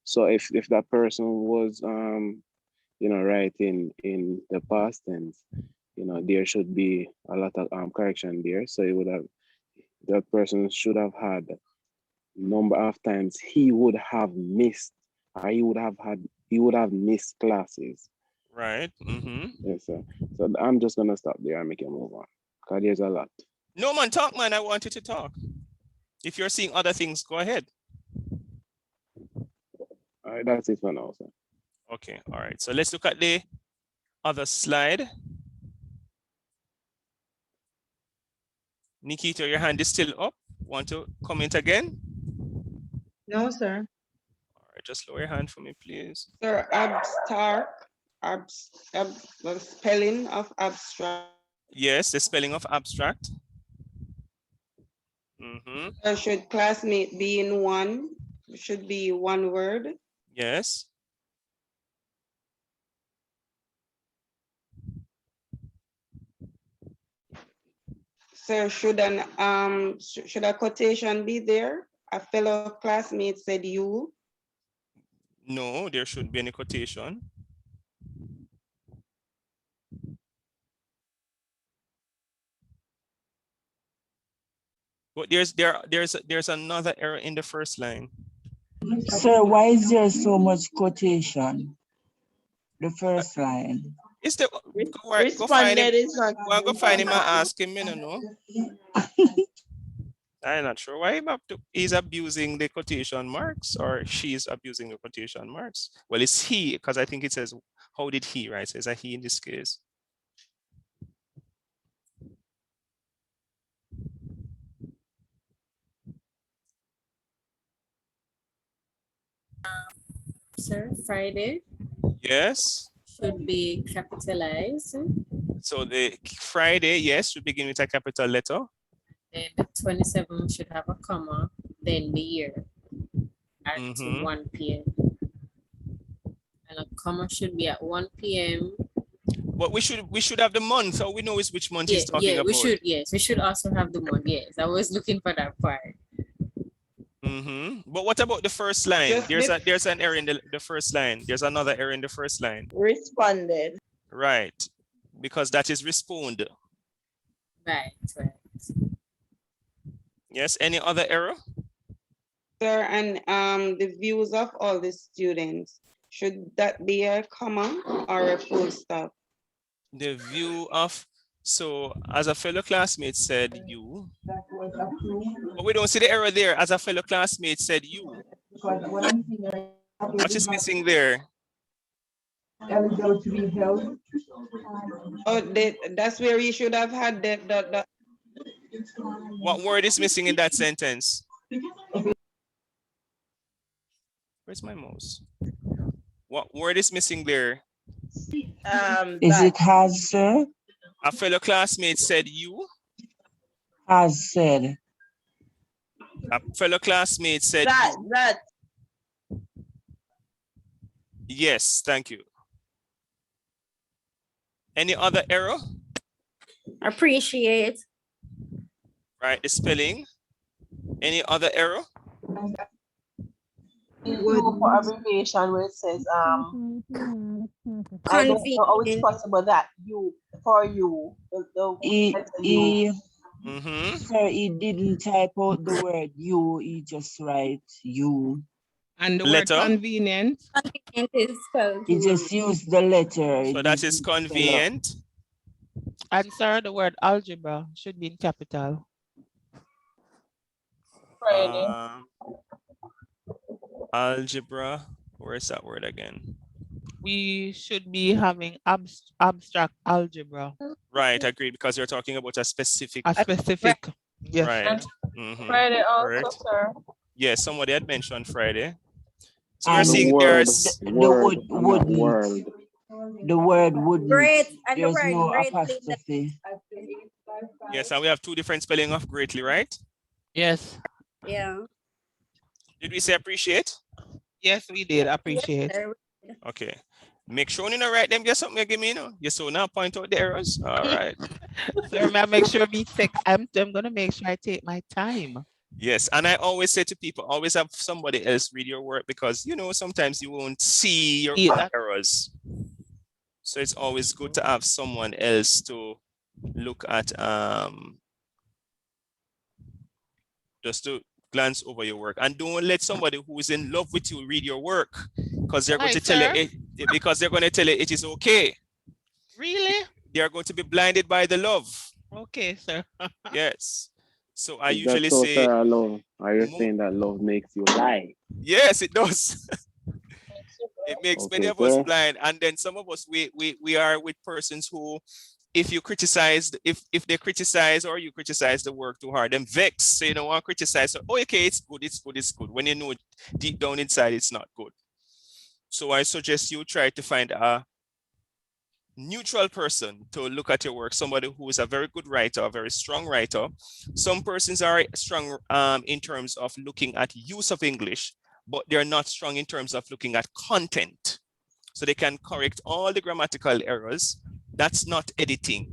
So if that person was you know, writing in the past tense, you know, there should be a lot of correction there. So it would have, that person should have had number of times he would have missed, or he would have missed classes. Right. Yes, sir. So I'm just gonna stop there and make it move on, because there's a lot. No, man, talk, man. I want you to talk. If you're seeing other things, go ahead. All right, that's it for now, sir. Okay, all right. So let's look at the other slide. Nikita, your hand is still up. Want to comment again? No, sir. All right, just lower your hand for me, please. Sir, the spelling of abstract. Yes, the spelling of abstract. Should classmate be in one? Should be one word. Yes. So should a quotation be there? A fellow classmate said you. No, there shouldn't be any quotation. But there's another error in the first line. Sir, why is there so much quotation? The first line. Is the go find him? Responded is not. Go find him and ask him. You know. I'm not sure why he's abusing the quotation marks or she's abusing the quotation marks. Well, it's he, because I think it says, how did he, right? It says a he in this case. Sir, Friday Yes. should be capitalized. So the Friday, yes, should begin with a capital letter. Then the 27th should have a comma, then the year at 1 p.m. And a comma should be at 1 p.m. But we should have the month, so we know which month he's talking about. We should also have the month. Yes, I was looking for that part. But what about the first line? There's an error in the first line. There's another error in the first line. Responded. Right, because that is respond. Right. Yes, any other error? Sir, and the views of all the students, should that be a comma or a full stop? The view of, so as a fellow classmate said you, but we don't see the error there. As a fellow classmate said you. What is missing there? Oh, that's where you should have had the. What word is missing in that sentence? Where's my mouse? What word is missing there? Is it has, sir? A fellow classmate said you. Has said. A fellow classmate said that. Yes, thank you. Any other error? Appreciate. Right, the spelling. Any other error? For abbreviation where it says I don't know how it's possible that you for you. Sir, he didn't type out the word you, he just write you. And the word convenient. Convenient is spelled. He just used the letter. So that is convenient. And sir, the word algebra should be in capital. Algebra, where is that word again? We should be having abstract algebra. Right, agreed, because you're talking about a specific. Yes. Right. Friday also, Correct. sir. Yes, somebody had mentioned Friday. So And we're seeing there's the word wouldn't. Great, and the There's word no greatly. apostrophe. yes, and we have two different spelling of greatly, right? Yes. Yeah. Did we say appreciate? Yes, we did appreciate. Yes, okay. Make sure you know write them just something give me, you know. Yes, so now point out the errors. All right. Sir, may I make sure me take I'm gonna make sure I take my time. Yes, and I always say to people, always have somebody else read your work because you know sometimes you won't see your errors. So it's always good to have someone else to look at just to glance over your work, and don't let somebody who is in love with you read your work because they're going to tell you it is okay. Really? They are going to be blinded by the love. Okay, sir. Yes. So I Is usually that so, say, sir, love? Are you saying that love makes you lie? yes, it does. It makes many of us blind, and then some of us we are with persons who, if you criticize, if they criticize or you criticize the work too hard, then vex. So you don't want to criticize. So, oh, okay, it's good. When you know deep down inside it's not good. So I suggest you try to find a neutral person to look at your work, somebody who is a very good writer, a very strong writer. Some persons are strong in terms of looking at use of English, but they're not strong in terms of looking at content. So they can correct all the grammatical errors. That's not editing.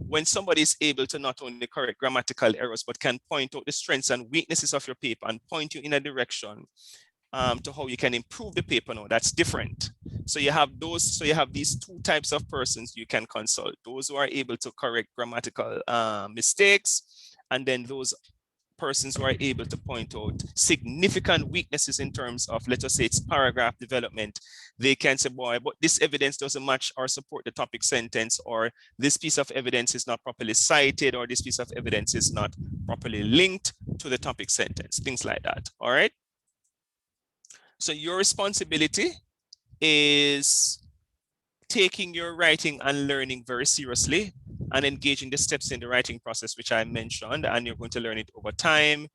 When somebody is able to not only correct grammatical errors, but can point out the strengths and weaknesses of your paper and point you in a direction to how you can improve the paper, now that's different. So you have these two types of persons you can consult: those who are able to correct grammatical mistakes, and then those persons who are able to point out significant weaknesses in terms of, let us say, its paragraph development, they can say, boy, but this evidence doesn't match or support the topic sentence, or this piece of evidence is not properly cited, or this piece of evidence is not properly linked to the topic sentence, things like that, all right? So your responsibility is taking your writing and learning very seriously and engaging the steps in the writing process, which I mentioned, and you're going to learn it over time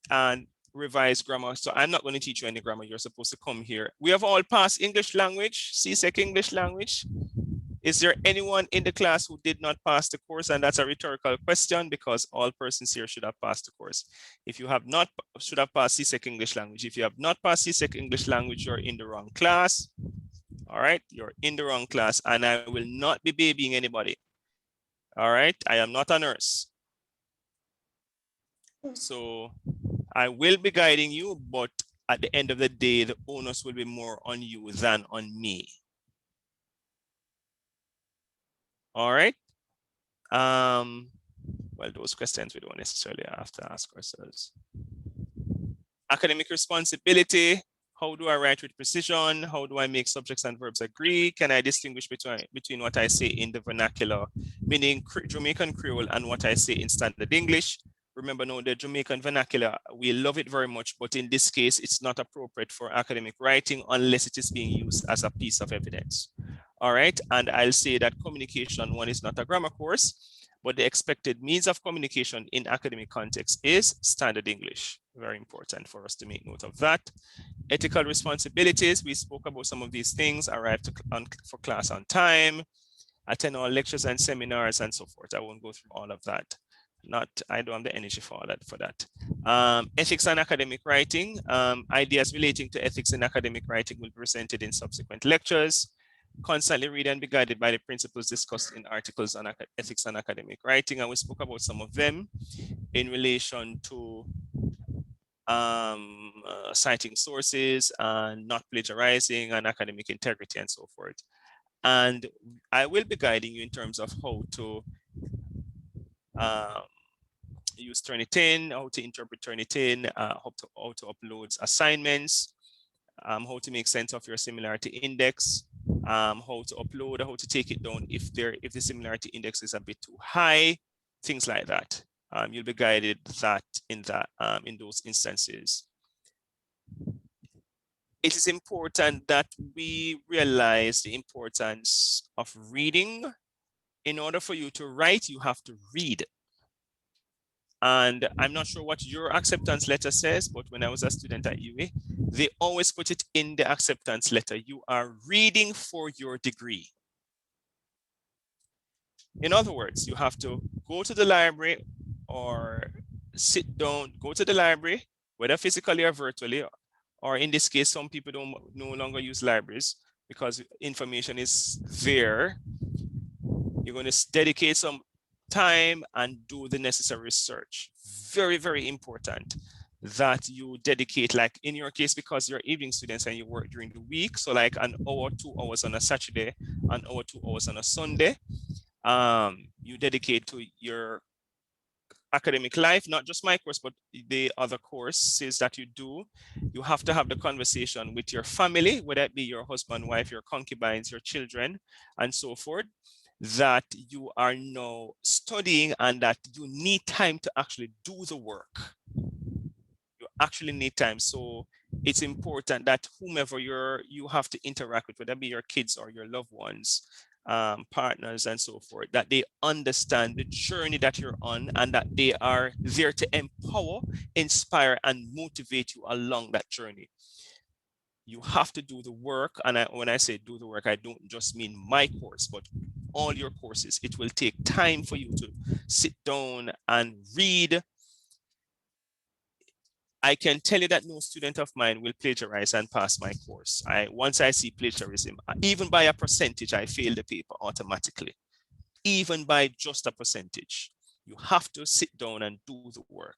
and revise grammar. So I'm not going to teach you any grammar. You're supposed to come here. We have all passed English language, CSEC English language. Is there anyone in the class who did not pass the course? And that's a rhetorical question because all persons here should have passed the course. If you have not, should have passed CSEC English language. If you have not passed CSEC English language, you're in the wrong class. All right, you're in the wrong class, and I will not be babying anybody. All right, I am not a nurse. So I will be guiding you, but at the end of the day, the onus will be more on you than on me. All right. Well, those questions we don't necessarily have to ask ourselves. Academic responsibility. How do I write with precision? How do I make subjects and verbs agree? Can I distinguish between what I say in the vernacular, meaning Jamaican Creole, and what I say in standard English? Remember now, the Jamaican vernacular, we love it very much, but in this case, it's not appropriate for academic writing unless it is being used as a piece of evidence. All right, and I'll say that communication one is not a grammar course, but the expected means of communication in academic context is standard English. Very important for us to make note of that. Ethical responsibilities, we spoke about some of these things. Arrive for class on time, attend all lectures and seminars and so forth. I won't go through all of that. I don't have the energy for that. Ethics and academic writing. Ideas relating to ethics in academic writing will be presented in subsequent lectures. Constantly read and be guided by the principles discussed in articles on ethics and academic writing. And we spoke about some of them in relation to citing sources and not plagiarizing and academic integrity and so forth. And I will be guiding you in terms of how to use Turnitin, how to interpret Turnitin, how to upload assignments, how to make sense of your similarity index, how to upload, how to take it down if the similarity index is a bit too high, things like that. You'll be guided in those instances. It is important that we realize the importance of reading. In order for you to write, you have to read. And I'm not sure what your acceptance letter says, but when I was a student at UA, they always put it in the acceptance letter. You are reading for your degree. In other words, you have to go to the library or sit down, go to the library, whether physically or virtually, or in this case, some people don't no longer use libraries because information is there. You're going to dedicate some time and do the necessary research. Very, very important that you dedicate, like in your case, because you're evening students and you work during the week, so like an hour, 2 hours on a Saturday, an hour, 2 hours on a Sunday, you dedicate to your academic life, not just my course, but the other courses that you do. You have to have the conversation with your family, whether it be your husband, wife, your concubines, your children, and so forth, that you are now studying and that you need time to actually do the work. You actually need time. So it's important that whomever you have to interact with, whether it be your kids or your loved ones, partners and so forth, that they understand the journey that you're on and that they are there to empower, inspire, and motivate you along that journey. You have to do the work. And when I say do the work, I don't just mean my course, but all your courses. It will take time for you to sit down and read. I can tell you that no student of mine will plagiarize and pass my course. Once I see plagiarism, even by a percentage, I fail the paper automatically, even by just a percentage. You have to sit down and do the work.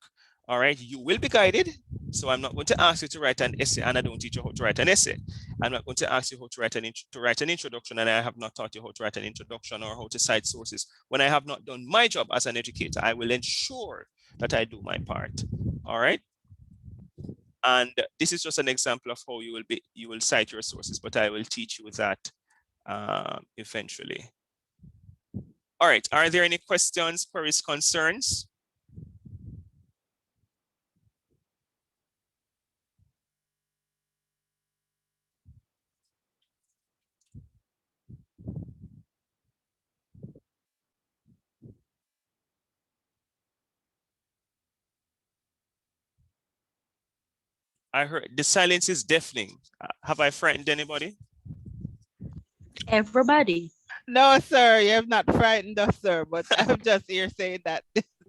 All right, you will be guided. So I'm not going to ask you to write an essay, and I don't teach you how to write an essay. I'm not going to ask you how to write an introduction, and I have not taught you how to write an introduction or how to cite sources. When I have not done my job as an educator, I will ensure that I do my part. All right. And this is just an example of how you will cite your sources, but I will teach you that eventually. All right. Are there any questions, queries, concerns? I heard the silence is deafening. Have I frightened anybody? Everybody. No, sir, you have not frightened us, sir, but I'm just here saying that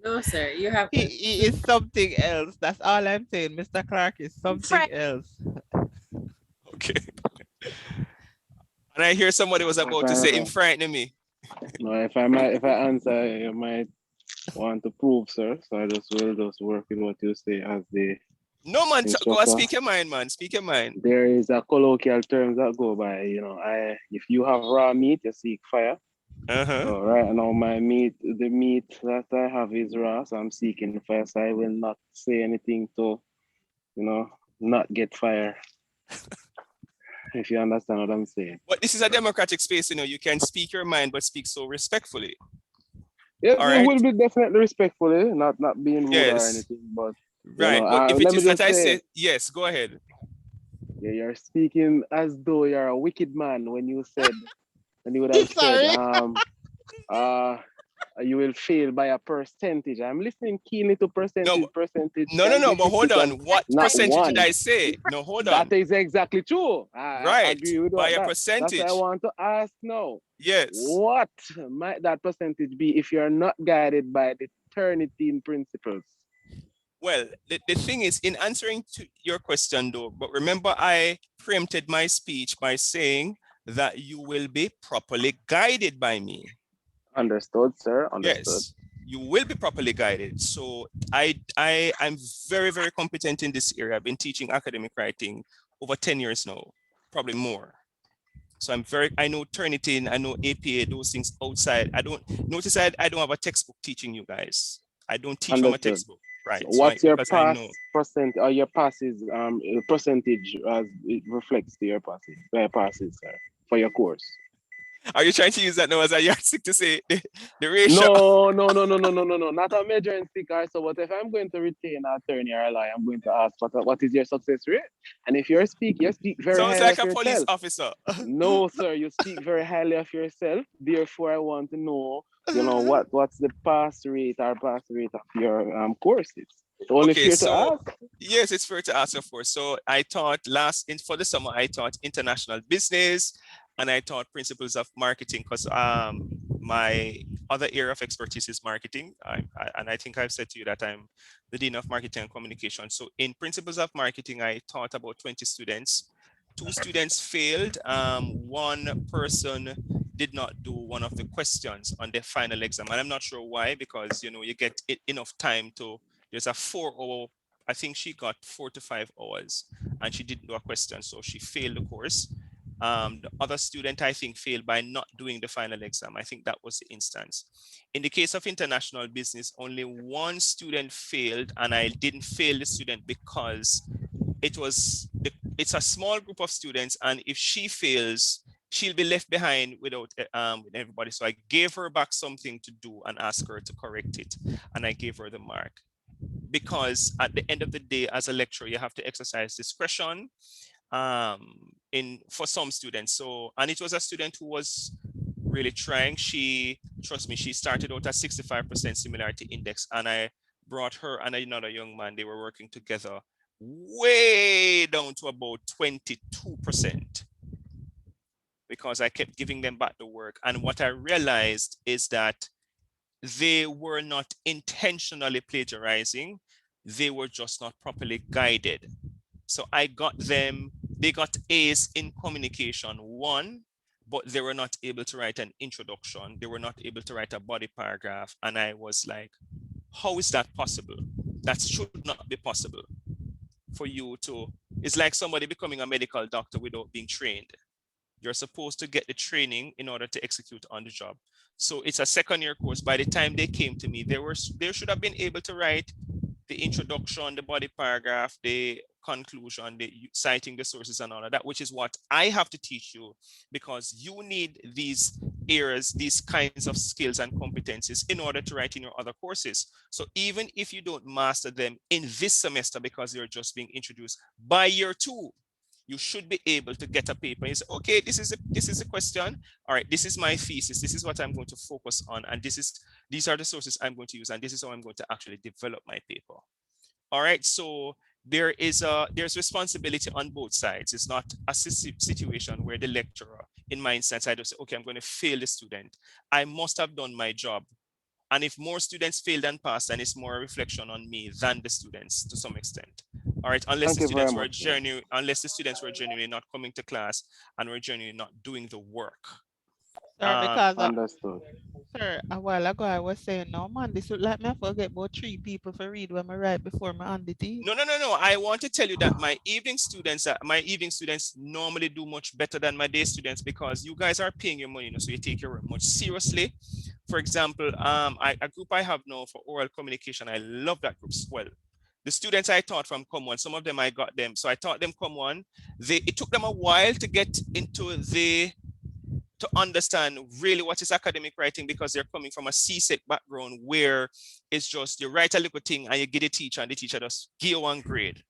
No, sir, you have he is something else. That's all I'm saying. Mr. Clark is something else. Okay. And I hear somebody was about to say him frightening me. No, if I answer, you might want to prove, sir. So I will just work with what you say as the No, man, go and instructor. speak your mind, man. Speak your mind. There is a colloquial terms that go by, you know, if you have raw meat, you seek fire. So right now the meat that I have is raw, so I'm seeking fire. So I will not say anything to, you know, not get fire. If you understand what I'm saying. But this is a democratic space, you know, you can speak your mind, but speak so respectfully. Yeah, all it right? will be definitely respectfully, not being rude or anything, but right. know, But if it let me is that just I say, say, yes, go ahead. Yeah, you're speaking as though you're a wicked man when you said, and you would have said, you will fail by a percentage. I'm listening keenly to percentage. No, but hold on. What Not percentage one. did I say? No, hold on. That is exactly true. I Right, agree with by a that. percentage. That's what I want to ask now. Yes. What might that percentage be if you're not guided by the Trinity principles? Well, the thing is, in answering to your question though, but remember I preempted my speech by saying that you will be properly guided by me. Understood, sir. Understood. Yes, you will be properly guided. So I'm very, very competent in this area. I've been teaching academic writing over 10 years now, probably more. So I know Turnitin, I know APA, those things outside. I don't have a textbook teaching you guys. I don't teach from a textbook, right? So what's your because pass I know. percent or your passes percentage as it reflects to your passes, sir, for your course? Are you trying to use that now as a yardstick to say the ratio? No, not a measuring stick or so. But if I'm going to retain an attorney or a lawyer, I'm going to ask what is your success rate? And if you speak very Sounds highly like of a police yourself. officer. No, sir, you speak very highly of yourself. Therefore, I want to know, what's the pass rate of your courses. It's only fair to ask. Yes, it's fair to ask, of course. So I taught for the summer, I taught international business and I taught principles of marketing because my other area of expertise is marketing. And I think I've said to you that I'm the Dean of Marketing and Communication. So in principles of marketing, I taught about 20 students. 2 students failed. One person did not do one of the questions on the final exam. And I'm not sure why, because, you know, you get enough time to, there's a 4-hour, I think she got 4 to 5 hours and she didn't do a question. So she failed the course. The other student, I think, failed by not doing the final exam. I think that was the instance. In the case of international business, only one student failed, and I didn't fail the student because it's a small group of students, and if she fails, she'll be left behind without with everybody. So I gave her back something to do and asked her to correct it, and I gave her the mark. Because at the end of the day, as a lecturer, you have to exercise discretion for some students. So, and it was a student who was really trying. Trust me, she started out at 65% similarity index, and I brought her and another young man, they were working together, way down to about 22%, because I kept giving them back the work. And what I realized is that they were not intentionally plagiarizing, they were just not properly guided. So they got A's in communication 1, but they were not able to write an introduction. They were not able to write a body paragraph. And I was like, how is that possible? That should not be possible for you to, it's like somebody becoming a medical doctor without being trained. You're supposed to get the training in order to execute on the job. So it's a second year course. By the time they came to me, they should have been able to write the introduction, the body paragraph, the conclusion, the citing the sources and all of that, which is what I have to teach you, because you need these areas, these kinds of skills and competencies in order to write in your other courses. So even if you don't master them in this semester because you're just being introduced, by year 2, you should be able to get a paper and say, okay, this is a question. All right, this is my thesis. This is what I'm going to focus on. And these are the sources I'm going to use. And this is how I'm going to actually develop my paper. All right, so there's responsibility on both sides. It's not a situation where the lecturer, in my instance, I just say, okay, I'm going to fail the student. I must have done my job. And if more students fail than pass, then it's more a reflection on me than the students to some extent. All right, unless the students were genuinely not coming to class and were genuinely not doing the work. Sir, because understood. Sir, a while ago I was saying, no man, this look like me I forget about 3 people for read when I write before my hand the tea. No. I want to tell you that my evening students normally do much better than my day students, because you guys are paying your money, so you take your work much seriously. For example, a group I have now for oral communication, I love that group as well. The students I taught from Com1, some of them I got them. So I taught them Com1. It took them a while to get into to understand really what is academic writing, because they're coming from a CSEC background where it's just you write a little thing and you give the teacher and the teacher just give you 1 grade.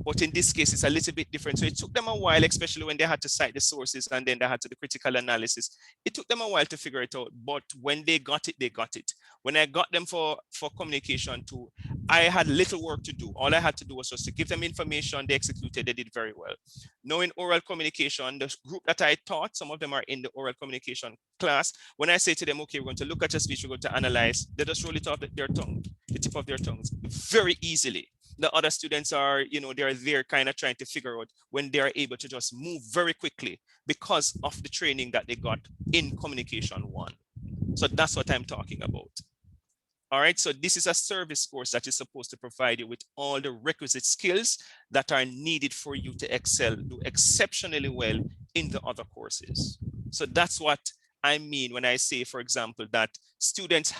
But in this case, it's a little bit different. So it took them a while, especially when they had to cite the sources and then they had to do critical analysis. It took them a while to figure it out. But when they got it, they got it. When I got them for communication too, I had little work to do. All I had to do was just to give them information. They executed, they did very well. Now in oral communication, the group that I taught, some of them are in the oral communication class. When I say to them, okay, we're going to look at your speech, we're going to analyze, they just roll it off their tongue, the tip of their tongues very easily. The other students are, they're there kind of trying to figure out when they're able to just move very quickly because of the training that they got in communication 1. So that's what I'm talking about. All right, so this is a service course that is supposed to provide you with all the requisite skills that are needed for you to excel, do exceptionally well in the other courses. So that's what I mean when I say, for example, that students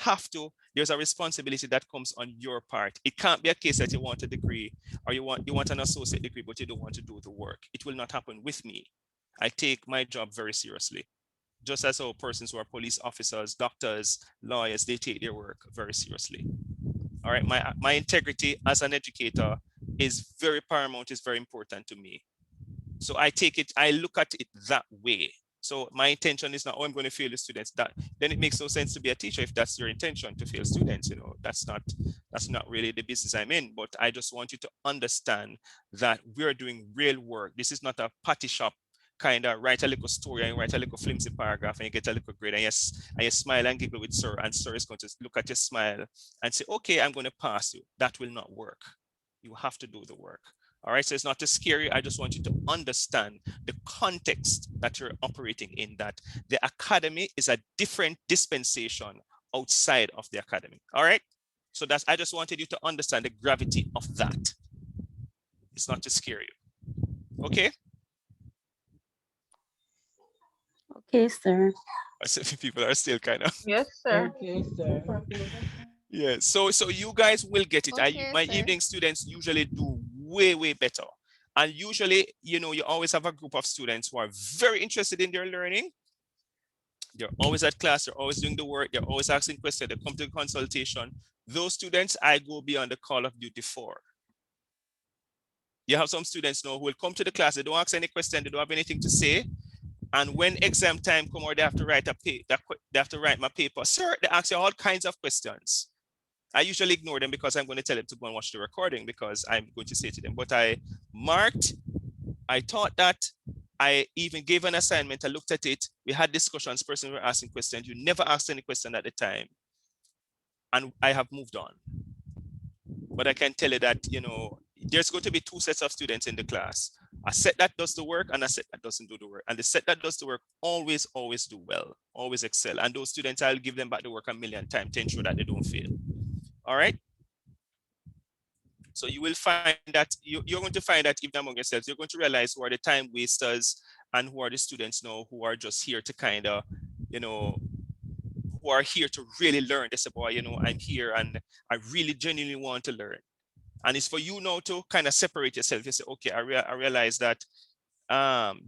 there's a responsibility that comes on your part. It can't be a case that you want a degree or you want an associate degree, but you don't want to do the work. It will not happen with me. I take my job very seriously. Just as our persons who are police officers, doctors, lawyers, they take their work very seriously. All right, my integrity as an educator is very paramount, is very important to me. So I look at it that way. So my intention is not, oh, I'm going to fail the students. Then it makes no sense to be a teacher if that's your intention, to fail students. That's not really the business I'm in. But I just want you to understand that we're doing real work. This is not a patty shop kind of write a little story and write a little flimsy paragraph and you get a little grade and you smile and giggle with sir, and sir is going to look at your smile and say, okay, I'm going to pass you. That will not work. You have to do the work. All right, so it's not to scare you. I just want you to understand the context that you're operating in, that the academy is a different dispensation outside of the academy. All right, so I just wanted you to understand the gravity of that. It's not to scare you. Okay. Okay, sir. People are still kind of. Yes, sir. Okay, sir. Yeah, so you guys will get it. Okay, my sir. evening students usually do way better. And usually, you always have a group of students who are very interested in their learning. They're always at class, they're always doing the work, they're always asking questions, they come to the consultation. Those students, I go beyond the call of duty for. You have some students now who will come to the class, they don't ask any question, they don't have anything to say. And when exam time come or they have to write they have to write my paper, sir, they ask you all kinds of questions. I usually ignore them because I'm going to tell them to go and watch the recording because I'm going to say to them, but I marked, I taught that, I even gave an assignment, I looked at it, we had discussions, persons were asking questions, you never asked any question at the time. And I have moved on. But I can tell you that, there's going to be 2 sets of students in the class. A set that does the work and a set that doesn't do the work. And the set that does the work always do well, always excel. And those students, I'll give them back the work a million times to ensure that they don't fail. All right. So you will find that you're going to find that even among yourselves, you're going to realize who are the time wasters and who are the students now who are just here to kind of, you know, who are here to really learn. They say, boy, you know, I'm here and I really genuinely want to learn. And it's for you now to kind of separate yourself. You say, okay, I realize that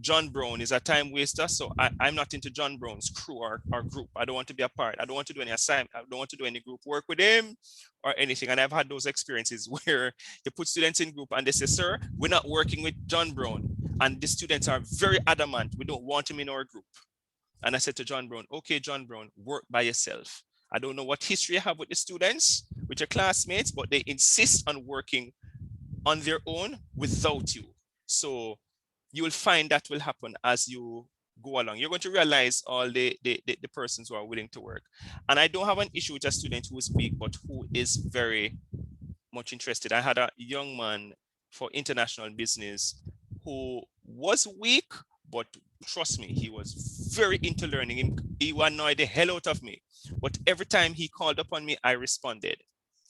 John Brown is a time waster, so I'm not into John Brown's crew or group. I don't want to be a part. I don't want to do any assignment. I don't want to do any group work with him or anything. And I've had those experiences where you put students in group and they say, sir, we're not working with John Brown. And the students are very adamant. We don't want him in our group. And I said to John Brown, okay, John Brown, work by yourself. I don't know what history you have with the students, with your classmates, but they insist on working on their own without you. So you will find that will happen as you go along. You're going to realize all the persons who are willing to work. And I don't have an issue with a student who is weak, but who is very much interested. I had a young man for international business who was weak, but trust me, he was very into learning. He annoyed the hell out of me. But every time he called upon me, I responded.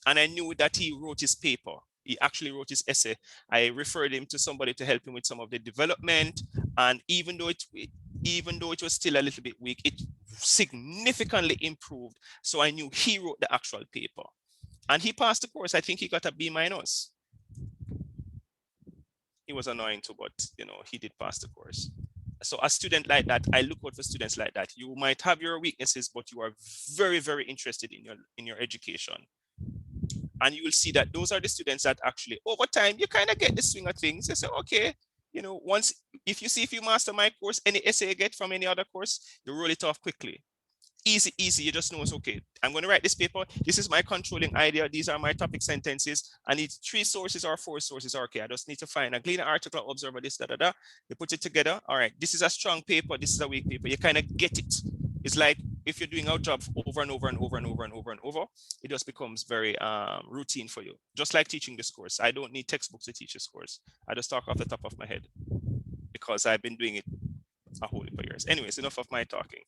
And I knew that he wrote his paper. He actually wrote his essay. I referred him to somebody to help him with some of the development. And even though it was still a little bit weak, it significantly improved. So I knew he wrote the actual paper. And he passed the course. I think he got a B-. He was annoying too, but you know, he did pass the course. So a student like that, I look out for students like that. You might have your weaknesses, but you are very, very interested in your education. And you will see that those are the students that actually over time, you kind of get the swing of things. You say, okay, you know, if you master my course, any essay you get from any other course, you roll it off quickly. Easy. You just know it's okay. I'm going to write this paper. This is my controlling idea. These are my topic sentences. I need 3 sources or 4 sources. Okay, I just need to find a Gleaner article, observer, this, da, da, da. You put it together. All right, this is a strong paper. This is a weak paper. You kind of get it. It's like if you're doing our job over and over and over and over and over and over, it just becomes very routine for you. Just like teaching this course. I don't need textbooks to teach this course. I just talk off the top of my head because I've been doing it a whole heap of years. Anyways, enough of my talking.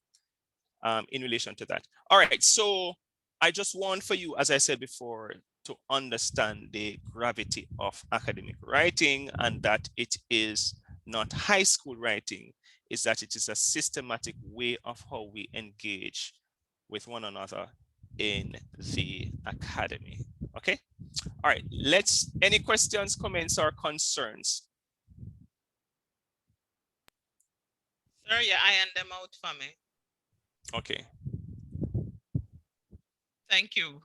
In relation to that. All right, so I just want for you, as I said before, to understand the gravity of academic writing and that it is not high school writing, is that it is a systematic way of how we engage with one another in the academy. Okay, all right, any questions, comments, or concerns? Sir, you iron them out for me. Okay. Thank you.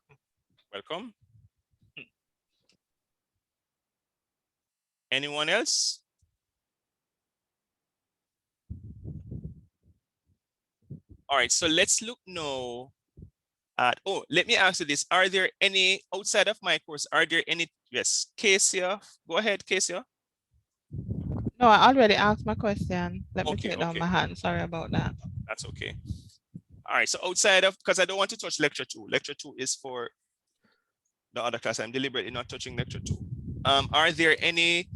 Welcome. Anyone else? All right, so let's look now at, let me ask you this. Are there any, outside of my course, are there any, yes, Casey, go ahead, Casey. No, I already asked my question. Let me Okay, take down my hand. Sorry about that. That's okay. All right, so outside of, because I don't want to touch lecture 2. Lecture 2 is for the other class. I'm deliberately not touching lecture 2. Are there any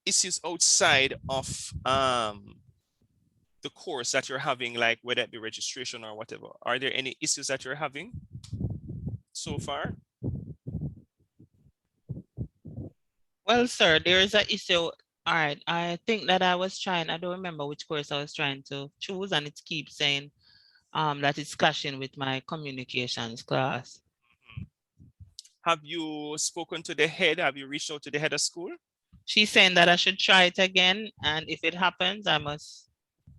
issues outside of the course that you're having, like whether it be registration or whatever? Are there any issues that you're having so far? Well, sir, there is an issue. All right, I think that I don't remember which course I was trying to choose, and it keeps saying that it's clashing with my communications class. Have you spoken to the head? Have you reached out to the head of school? She's saying that I should try it again, and if it happens, I must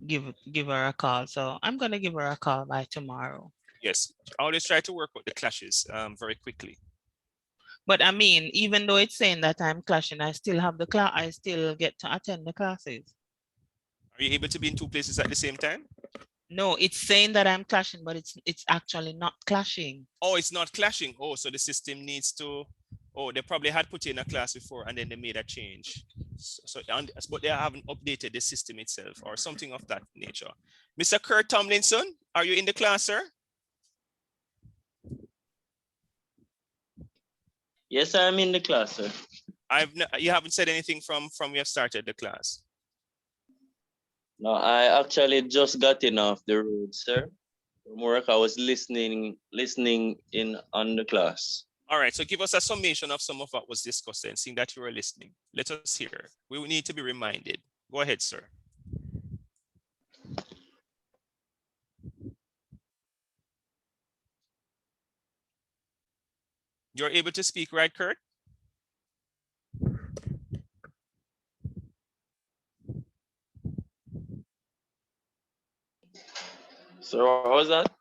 give her a call. So I'm gonna give her a call by tomorrow. Yes, I always try to work out the clashes very quickly. But I mean, even though it's saying that I'm clashing, I still have the class. I still get to attend the classes. Are you able to be in 2 places at the same time? No, it's saying that I'm clashing, but it's actually not clashing. Oh, it's not clashing. Oh, so the system needs to. Oh, they probably had put you in a class before and then they made a change. But they haven't updated the system itself or something of that nature. Mr. Kurt Tomlinson, are you in the class, sir? Yes, I'm in the class, sir. You haven't said anything from you have started the class. No, I actually just got in off the road, sir. From work, I was listening in on the class. All right, so give us a summation of some of what was discussed and seeing that you were listening. Let us hear. We will need to be reminded. Go ahead, sir. You're able to speak, right, Kurt? So what was that?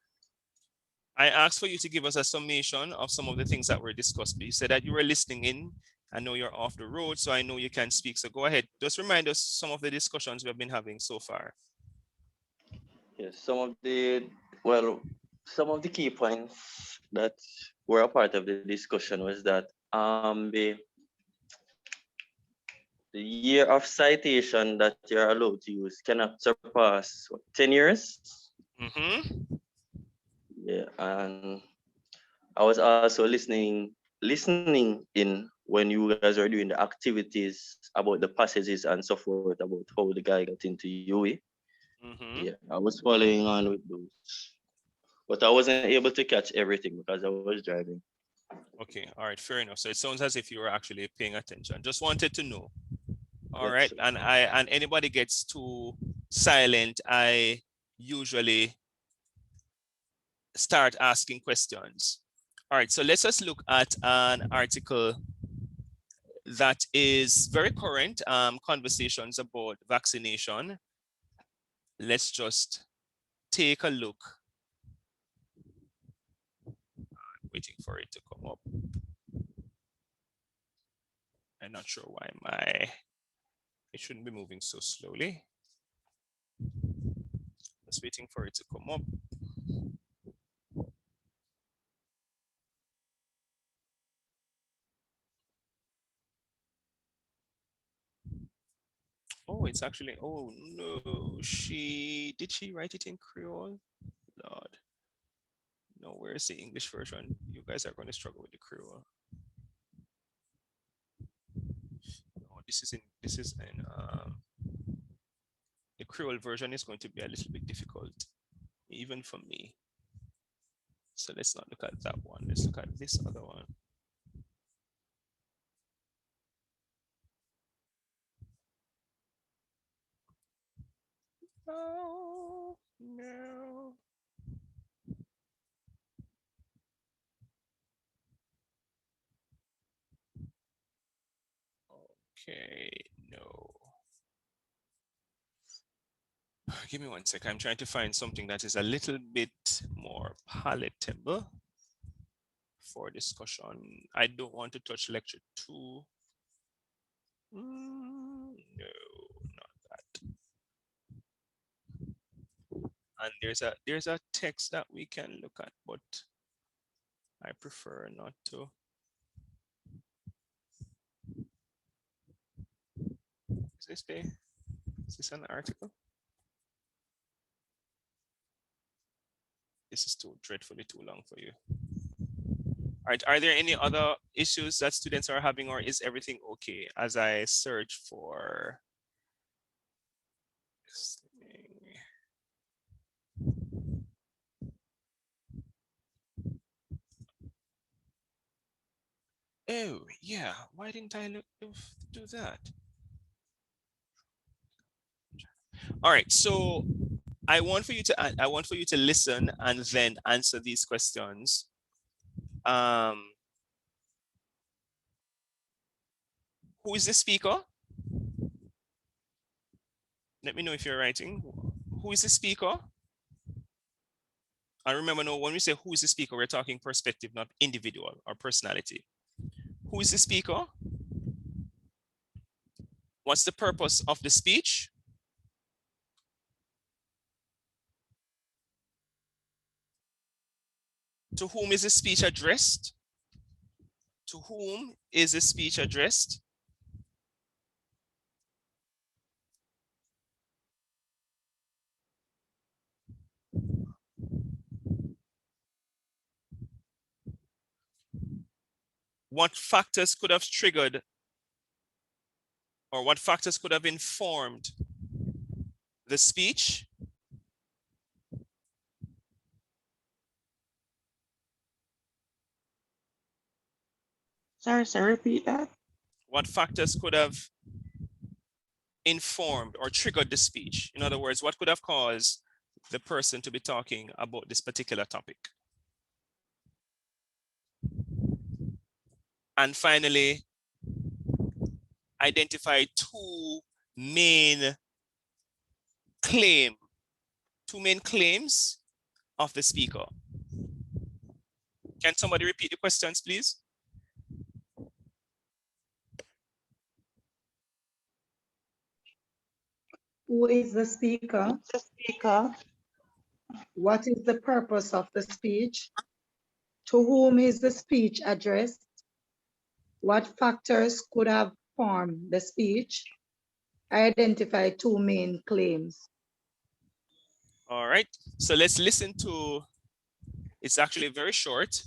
I asked for you to give us a summation of some of the things that were discussed. You said that you were listening in. I know you're off the road, so I know you can speak. So go ahead. Just remind us some of the discussions we have been having so far. Yes, some of the key points that were a part of the discussion was that the year of citation that you're allowed to use cannot surpass 10 years. Mm-hmm. Yeah, and I was also listening in when you guys were doing the activities about the passages and so forth about how the guy got into UE. Mm-hmm. Yeah, I was following on with those, but I wasn't able to catch everything because I was driving. Okay, all right, fair enough. So it sounds as if you were actually paying attention. Just wanted to know. All Yes, right, sir. and anybody gets too silent, I usually start asking questions. All right, so let's just look at an article that is very current, conversations about vaccination. Let's just take a look. I'm waiting for it to come up. I'm not sure why it shouldn't be moving so slowly. Just waiting for it to come up. Oh, it's actually, oh no, did she write it in Creole? Lord. No, where's the English version? You guys are going to struggle with the Creole. No, this is in the Creole version is going to be a little bit difficult, even for me. So let's not look at that one. Let's look at this other one. Oh, no. Okay, no. Give me 1 sec. I'm trying to find something that is a little bit more palatable for discussion. I don't want to touch lecture 2. No, not that. And there's a text that we can look at, but I prefer not to. Is this an article? This is too dreadfully too long for you. All right, are there any other issues that students are having, or is everything okay as I search for this thing? Oh, yeah, why didn't I do that? All right, so I want for you to listen and then answer these questions. Who is the speaker? Let me know if you're writing. Who is the speaker? And remember, no, when we say who is the speaker, we're talking perspective, not individual or personality. Who is the speaker? What's the purpose of the speech? To whom is the speech addressed? To whom is the speech addressed? What factors could have triggered, or what factors could have informed the speech? Sorry, sir, repeat that. What factors could have informed or triggered the speech? In other words, what could have caused the person to be talking about this particular topic? And finally, identify two main claims of the speaker. Can somebody repeat the questions, please? Who is the speaker? What is the purpose of the speech? To whom is the speech addressed? What factors could have formed the speech? Identify two main claims. All right, so let's listen to, it's actually very short.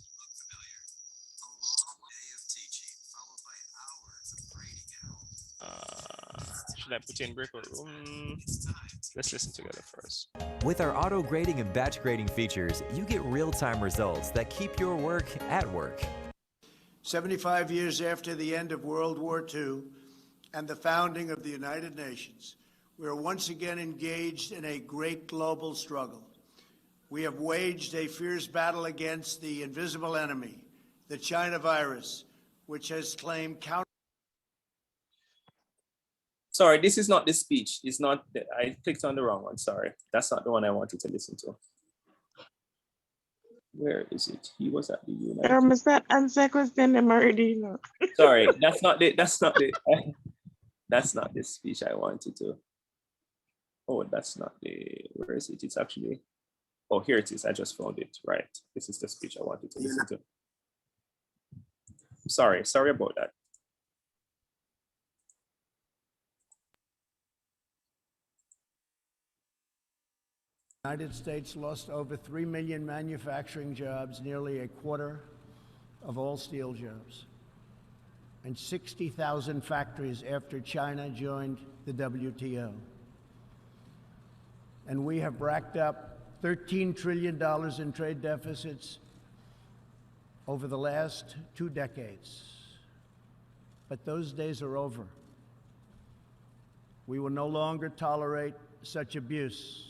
Should I put in breakout room? Let's listen together first. With our auto grading and batch grading features, you get real-time results that keep your work at work. 75 years after the end of World War II and the founding of the United Nations, we are once again engaged in a great global struggle. We have waged a fierce battle against the invisible enemy, the China virus, which has claimed Sorry, this is not the speech. It's not, I clicked on the wrong one, sorry. That's not the one I wanted to listen to. Where is it? He was at the United. Is that answer question already? Sorry, that's not the speech I wanted to. Oh, that's not the, where is it? It's actually, oh, here it is. I just found it, right. This is the speech I wanted to listen to. Sorry about that. The United States lost over 3 million manufacturing jobs, nearly a quarter of all steel jobs, and 60,000 factories after China joined the WTO. And we have racked up $13 trillion in trade deficits over the last 2 decades. But those days are over. We will no longer tolerate such abuse.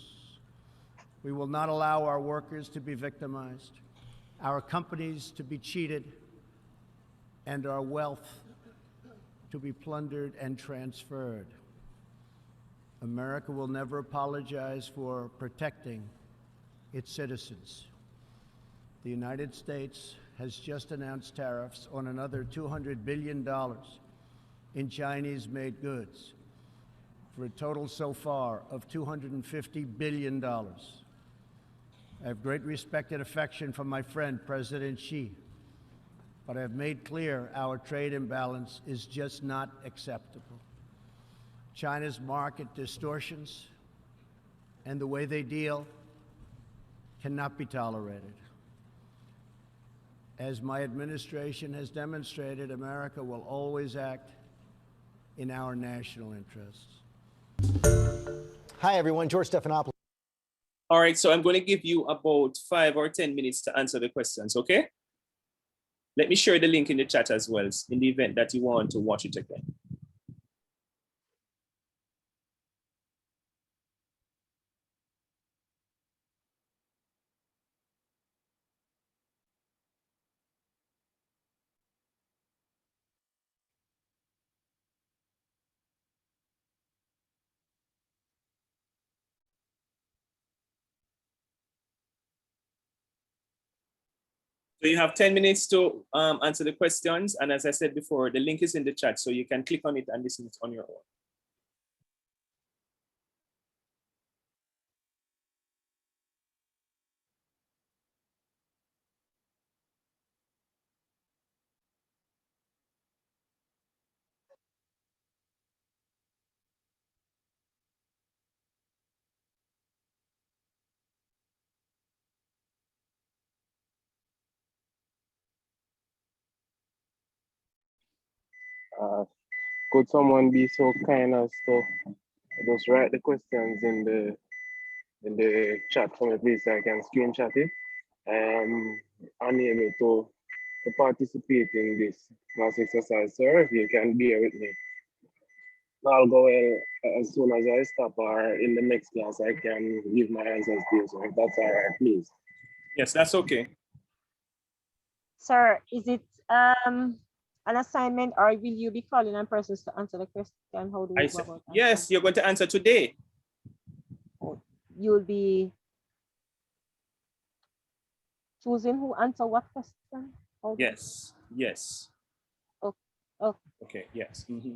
We will not allow our workers to be victimized, our companies to be cheated, and our wealth to be plundered and transferred. America will never apologize for protecting its citizens. The United States has just announced tariffs on another $200 billion in Chinese-made goods, for a total so far of $250 billion. I have great respect and affection for my friend, President Xi, but I have made clear our trade imbalance is just not acceptable. China's market distortions and the way they deal cannot be tolerated. As my administration has demonstrated, America will always act in our national interests. Hi, everyone. George Stephanopoulos. All right, so I'm going to give you about 5 or 10 minutes to answer the questions, okay? Let me share the link in the chat as well, in the event that you want to watch it again. So you have 10 minutes to answer the questions. And as I said before, the link is in the chat, so you can click on it and listen it on your own. Could someone be so kind as to just write the questions in the chat for me, please, so I can screenshot it? I am unable to participate in this class exercise, sir. If you can bear with me. I'll go as soon as I stop, or in the next class, I can give my answers to you, so if that's all right, please. Yes, that's okay. Sir, is it an assignment, or will you be calling on persons to answer the question? How do we go about that? Yes, you're going to answer today. You'll be choosing who answer what question? Yes, yes. Oh, oh. Okay, yes. Mm-hmm.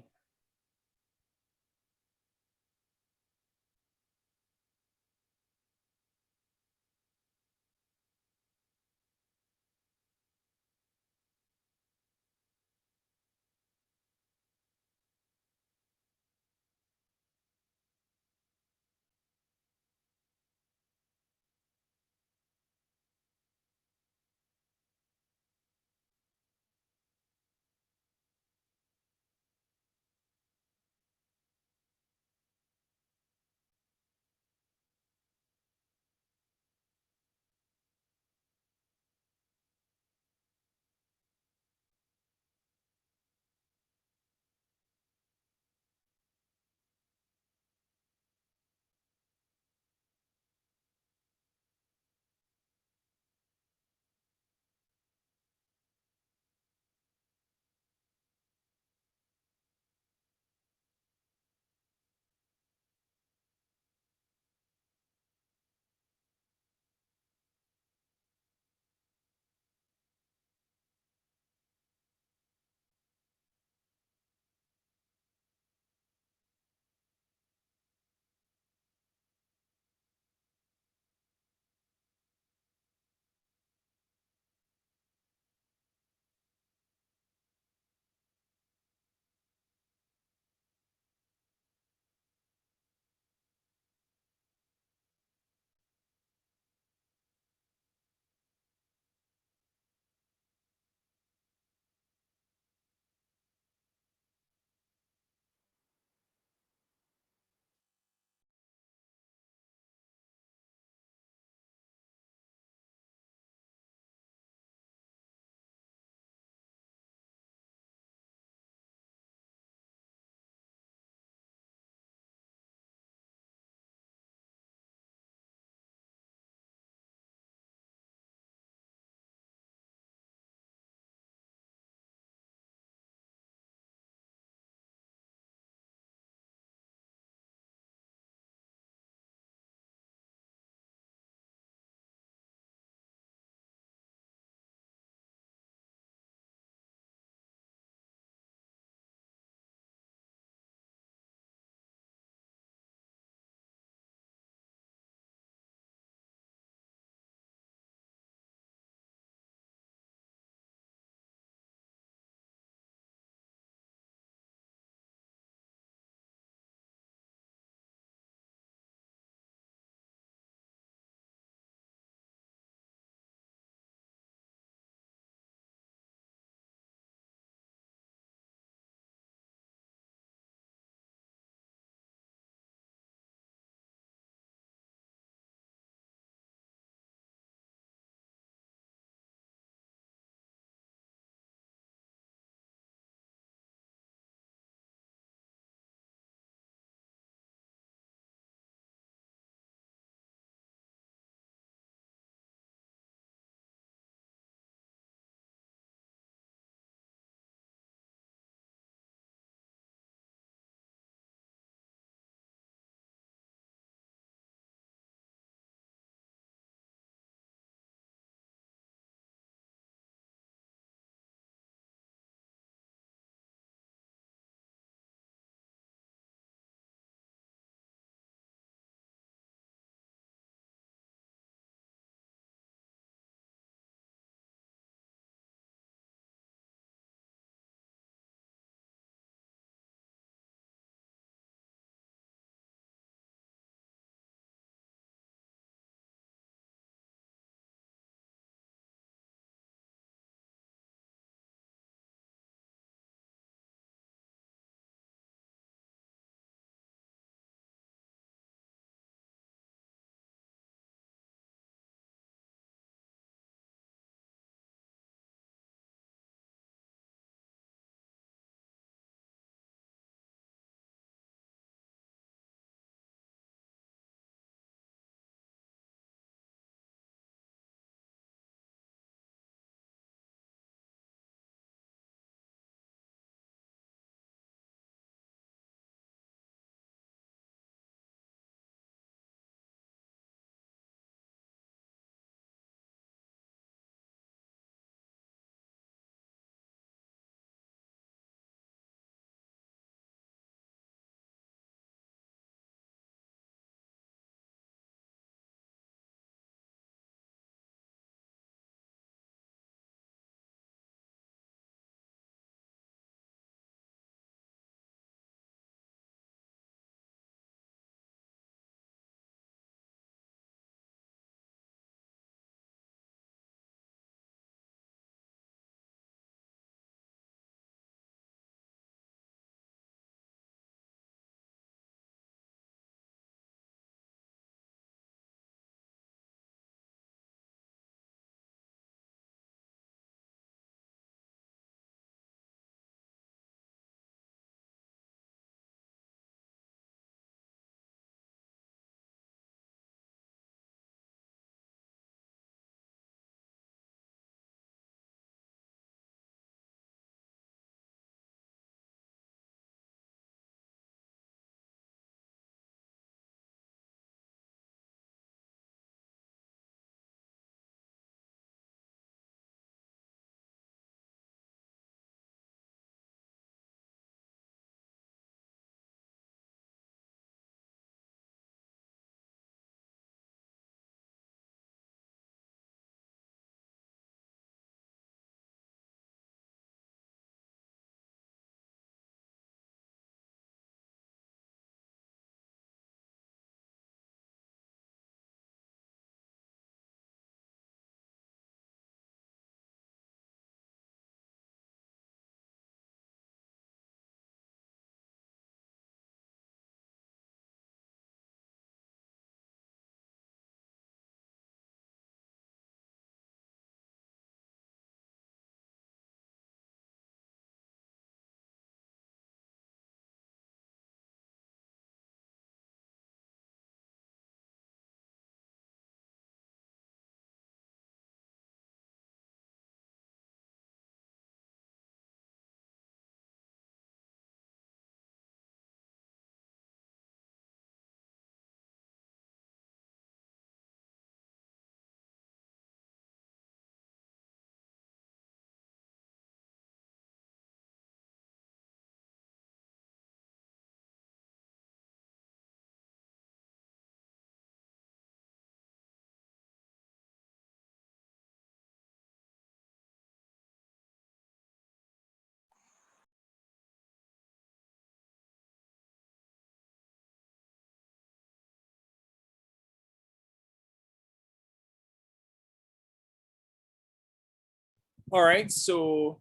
All right, so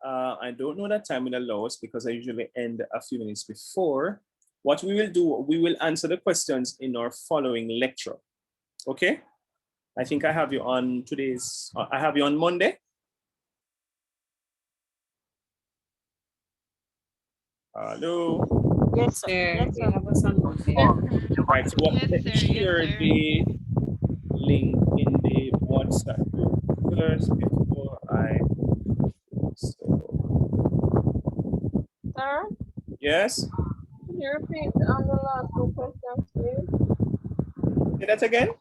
I don't know that time will allow us because I usually end a few minutes before. What we will do, we will answer the questions in our following lecture. Okay? I think I have you on today's, I have you on Monday. Hello. Yes, sir. Yes, sir. Have us on Monday. Right, so let me share the link in the WhatsApp group first before I, Sir, yes? can you repeat the last two questions, please? Say that again? Can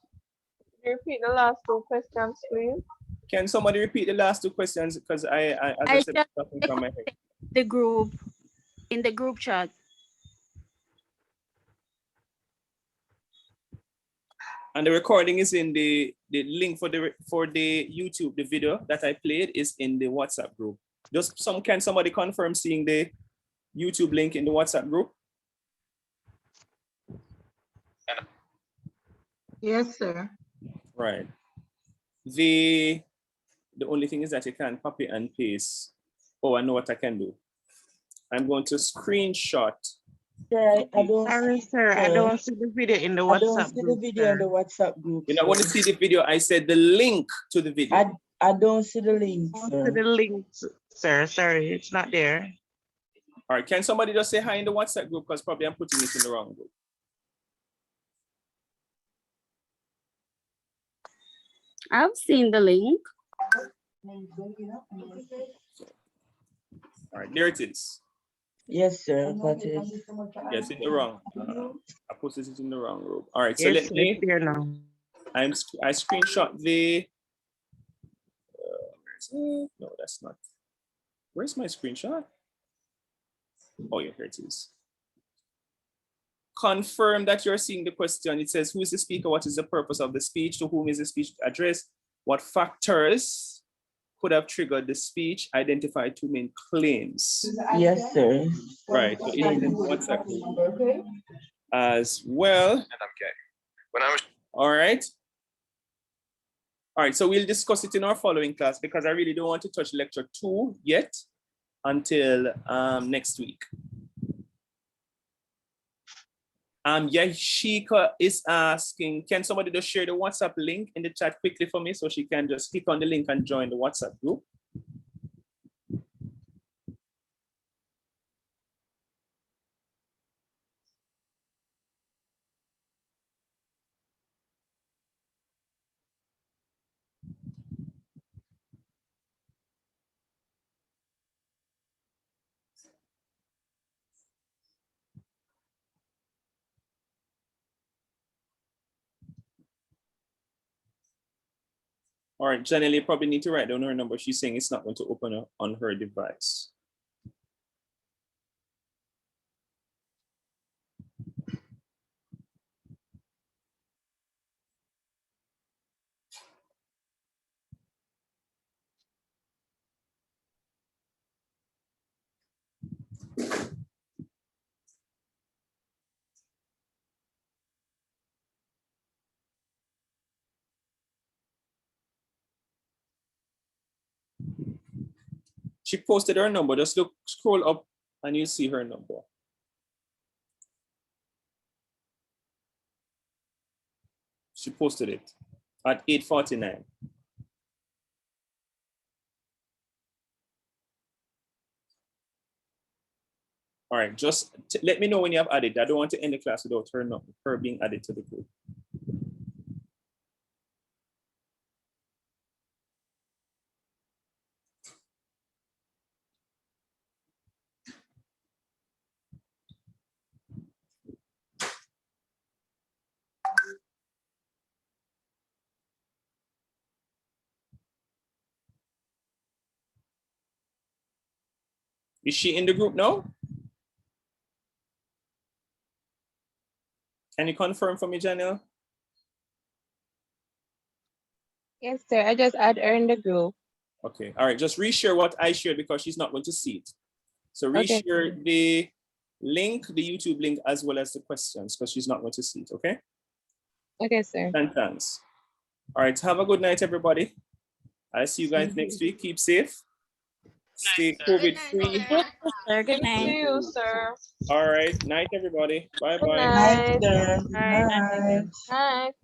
you repeat the last two questions, please? Can somebody repeat the last two questions? Because as I said, just nothing from my head. the group in the group chat. And the recording is in the link for the YouTube, the video that I played is in the WhatsApp group. Can somebody confirm seeing the YouTube link in the WhatsApp group? Yes, sir. Right. The only thing is that you can't copy and paste. Oh, I know what I can do. I'm going to screenshot. Sir, I don't, Sorry, sir. I don't see the video in the I don't WhatsApp see the group, video in the sir. WhatsApp group. You don't want to see the video. I said the link to the video. I don't see the link, I don't sir. see the link, sir. Sorry, it's not there. All right, can somebody just say hi in the WhatsApp group? Because probably I'm putting it in the wrong group. I've seen the link. All right, there it is. Yes, sir. Got it. Yes, in the wrong. I posted it in the wrong group. All right, so Yes, let me. it's there now. I screenshot the. No, that's not. Where's my screenshot? Oh yeah, here it is. Confirm that you're seeing the question. It says, who is the speaker? What is the purpose of the speech? To whom is the speech addressed? What factors could have triggered the speech? Identify two main claims. Yes, sir. Right. So it is in WhatsApp as well. And I'm gay. All right. All right. So we'll discuss it in our following class because I really don't want to touch lecture 2 yet until next week. Yashika is asking, can somebody just share the WhatsApp link in the chat quickly for me so she can just click on the link and join the WhatsApp group? All right, Janelle, you probably need to write down her number. She's saying it's not going to open up on her device. She posted her number. Just scroll up and you'll see her number. She posted it at 8:49. All right, just let me know when you have added. I don't want to end the class without her being added to the group. Is she in the group now? Can you confirm for me, Janelle? Yes, sir. I just add her in the group. Okay, all right, just reshare what I shared because she's not going to see it. So Okay. reshare the link, the YouTube link, as well as the questions because she's not going to see it, okay? Okay, sir. And thanks. All right, have a good night, everybody. I'll see you guys next week. Keep safe. Stay COVID free. Good night. See you, sir. All right. Night, everybody. Bye Good bye. night. Night. Night.